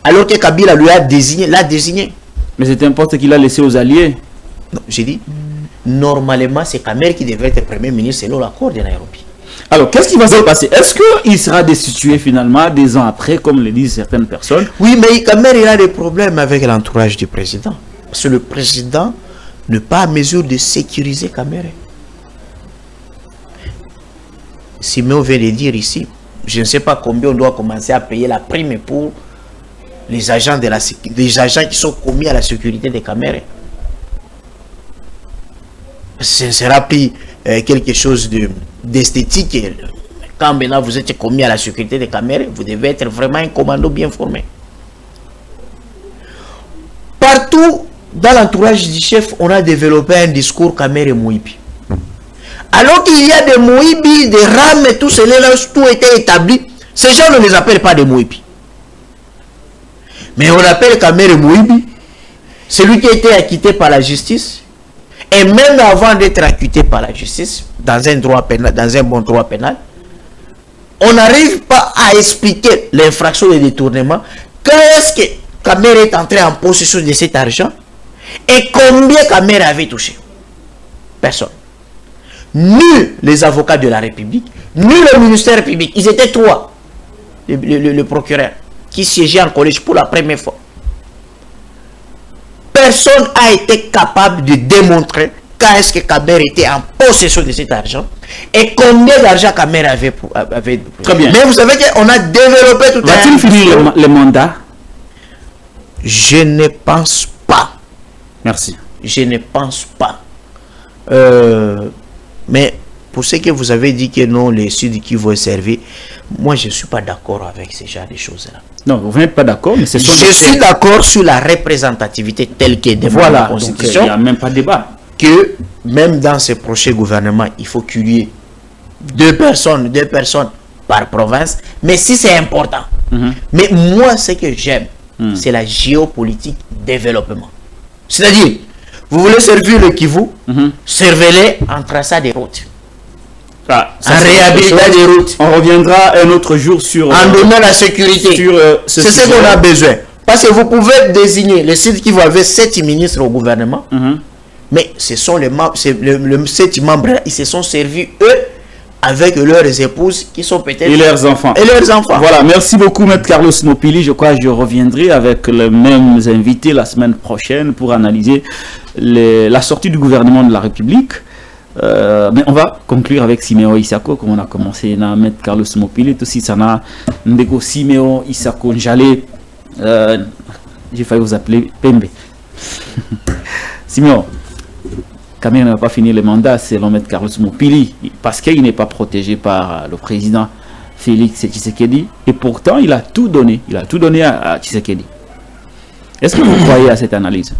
Alors que Kabila lui a désigné, l'a désigné. Mais c'est un poste qu'il a laissé aux alliés. Non, j'ai dit, normalement, c'est Kamerhe qui devrait être premier ministre selon l'accord de Nairobi. Alors, qu'est-ce qui va se passer? Est-ce qu'il sera destitué finalement des ans après, comme le disent certaines personnes? Oui, mais Kamerhe, il a des problèmes avec l'entourage du président. Parce que le président n'est pas à mesure de sécuriser Kamerhe. Simon vient de dire ici, je ne sais pas combien on doit commencer à payer la prime pour les agents, les agents qui sont commis à la sécurité de Kamerhe. Ce ne sera plus quelque chose d'esthétique. Quand maintenant vous êtes commis à la sécurité de Kamerhe, vous devez être vraiment un commando bien formé. Partout dans l'entourage du chef, on a développé un discours Kamerhe Mouibi. Alors qu'il y a des Mouibi, des rames et tout cela, tout était établi. Ces gens ne les appellent pas des Mouibi. Mais on appelle Kamerhe Mouibi celui qui a été acquitté par la justice. Et même avant d'être acquitté par la justice, dans un droit pénal, dans un bon droit pénal, on n'arrive pas à expliquer l'infraction de détournement. Qu'est-ce que Kamerhe est entré en possession de cet argent et combien Kamerhe avait touché? Personne. Ni les avocats de la République, ni le ministère public. Ils étaient trois. Le procureur qui siégeait en collège pour la première fois. Personne n'a été capable de démontrer quand est-ce que Kamerhe était en possession de cet argent et combien d'argent Kamerhe avait. Très bien. Mais vous savez qu'on a développé tout un... Va-t-il finir le mandat? Je ne pense pas. Merci. Je ne pense pas. Mais pour ce que vous avez dit que non, les Sud qui vont servir, moi je ne suis pas d'accord avec ce genre de choses-là. Non, vous n'êtes pas d'accord, mais je suis d'accord sur la représentativité telle qu'elle est définie dans la Constitution. Il n'y a même pas de débat. Que même dans ce prochain gouvernement, il faut qu'il y ait deux personnes par province. Mais si c'est important. Mais moi, ce que j'aime, c'est la géopolitique développement. C'est-à-dire, Vous voulez servir le Kivu, servez-les en traçant des routes. En réhabilitant des routes. On reviendra un autre jour sur... En donnant la sécurité. C'est ce qu'on a besoin. Parce que vous pouvez désigner les sites qui vont avoir 7 ministres au gouvernement. Mais ce sont les 7 membres, ils se sont servis, eux, avec leurs épouses qui sont peut-être... Et leurs enfants. Et leurs enfants. Voilà, merci beaucoup, Maître Carlos Mopili. Je crois que je reviendrai avec les mêmes invités la semaine prochaine pour analyser la sortie du gouvernement de la République. Mais on va conclure avec Siméon Isako, comme on a commencé à mettre Carlos Mopili. Tout ça n'a Ndeko Siméon Isako Njale. J'ai failli vous appeler Pembe. Siméon, Kamere n'a pas fini le mandat, c'est l'homme de Carlos Mopili, parce qu'il n'est pas protégé par le président Félix Tshisekedi, et pourtant il a tout donné à Tshisekedi. Est-ce que vous croyez à cette analyse?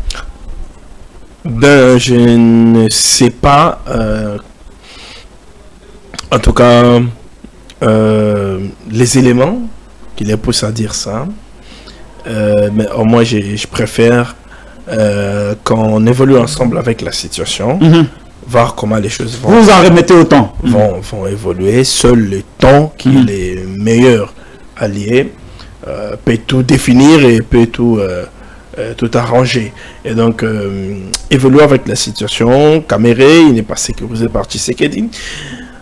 Ben, je ne sais pas, en tout cas, les éléments qui les poussent à dire ça, mais au moins je préfère qu'on évolue ensemble avec la situation, voir comment les choses vont. Vous en remettez au temps. Vont évoluer. Seul le temps qui est le meilleur allié peut tout définir et peut tout arranger. Et donc, évoluer avec la situation. Kamere, il n'est pas sécurisé par Tshisekedi.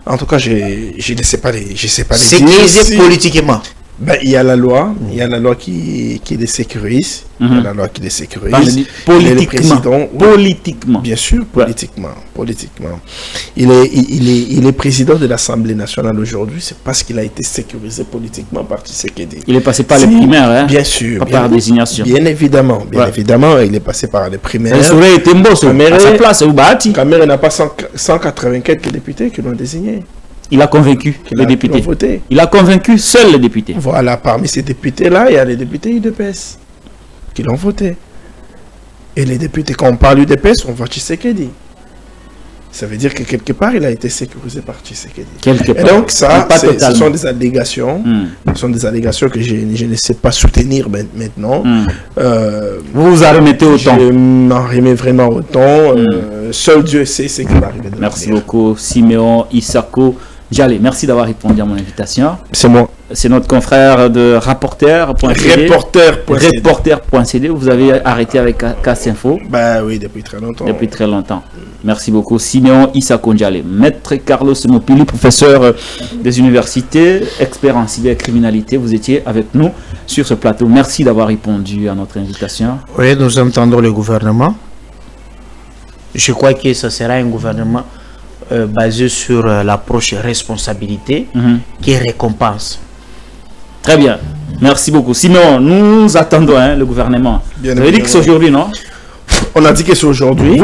En tout cas, je ne sais pas les sécurisé politiquement. Ben, il y a la loi, qui les sécurise. Il y a la loi qui les sécurise. Politiquement. Bien sûr, politiquement. Il est président de l'Assemblée nationale aujourd'hui. C'est parce qu'il a été sécurisé politiquement par Tshisekedi. Il est passé par les primaires, hein? Bien sûr. Pas par désignation. Bien évidemment, il est passé par les primaires. Kamere n'a pas 184 députés qui l'ont désigné. Il a convaincu les députés. Il a convaincu seuls les députés. Voilà, parmi ces députés-là, il y a les députés UDPS qui l'ont voté. Et les députés, quand on parle UDPS, on voit Tshisekedi. Ça veut dire que quelque part, il a été sécurisé par Tshisekedi. Et donc, ça, ce sont des allégations. Ce sont des allégations que je ne sais pas soutenir maintenant. Vous vous en remettez au temps. Je m'en remets vraiment au temps. Seul Dieu sait ce qui va arriver. Merci beaucoup, Siméon Isako Njale. Merci d'avoir répondu à mon invitation. C'est moi. C'est notre confrère de Rapporteur.cd. Reporter.cd. Vous avez arrêté avec Casse Info. Bah oui, depuis très longtemps. Depuis très longtemps. Merci beaucoup, Siméon Isako Njale. Maître Carlos Mopili, professeur des universités, expert en cybercriminalité. Vous étiez avec nous sur ce plateau. Merci d'avoir répondu à notre invitation. Oui, nous entendons le gouvernement. Je crois que ce sera un gouvernement basé sur l'approche responsabilité qui récompense. Très bien. Merci beaucoup. Sinon, nous attendons le gouvernement. Vous avez dit que c'est aujourd'hui, non? On a dit que c'est aujourd'hui.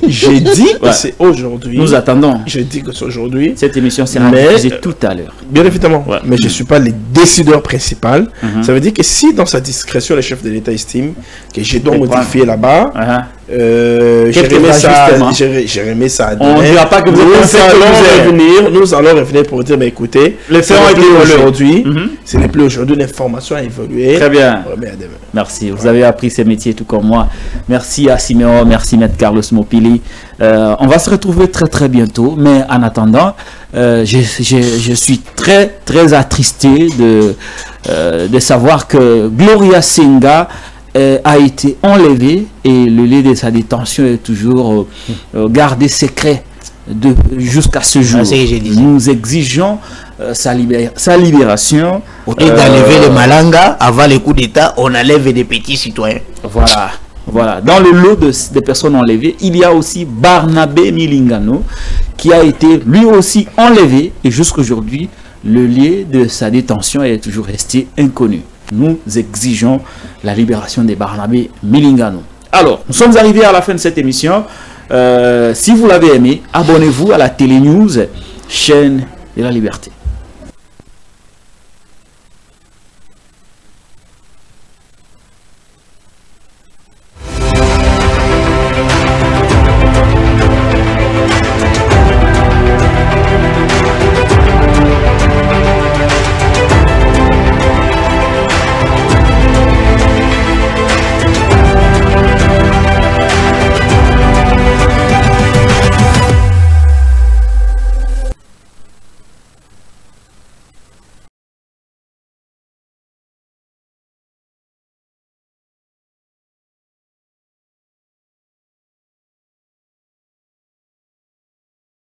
J'ai dit que c'est aujourd'hui. Nous attendons. J'ai dit que c'est aujourd'hui. Cette émission sera diffusée tout à l'heure. Bien évidemment. Ouais. Mais je ne suis pas le décideur principal. Ça veut dire que si dans sa discrétion, le chef de l'État estime que j'ai donc modifié là-bas, j'ai remis ça à demain. On ne dira pas que vous nous allons revenir pour dire, mais écoutez, le fait est plus aujourd'hui. Ce n'est plus aujourd'hui, l'information a évolué. Très bien. Merci. Vous avez appris ces métiers tout comme moi. Merci à Siméon, merci Maître Carlos Mopili. On va se retrouver très bientôt, mais en attendant, je suis très attristé de savoir que Gloria Senga a été enlevé et le lieu de sa détention est toujours gardé secret jusqu'à ce jour. Nous exigeons sa libération. Au lieu d'enlever les Malanga, avant les coups d'État, on enlève des petits citoyens. Voilà. Dans le lot des personnes enlevées, il y a aussi Barnabé Milingano qui a été lui aussi enlevé et jusqu'aujourd'hui, le lieu de sa détention est toujours resté inconnu. Nous exigeons la libération de Barnabé Milingano. Alors, nous sommes arrivés à la fin de cette émission. Si vous l'avez aimé, abonnez-vous à la Télé News, chaîne de la liberté.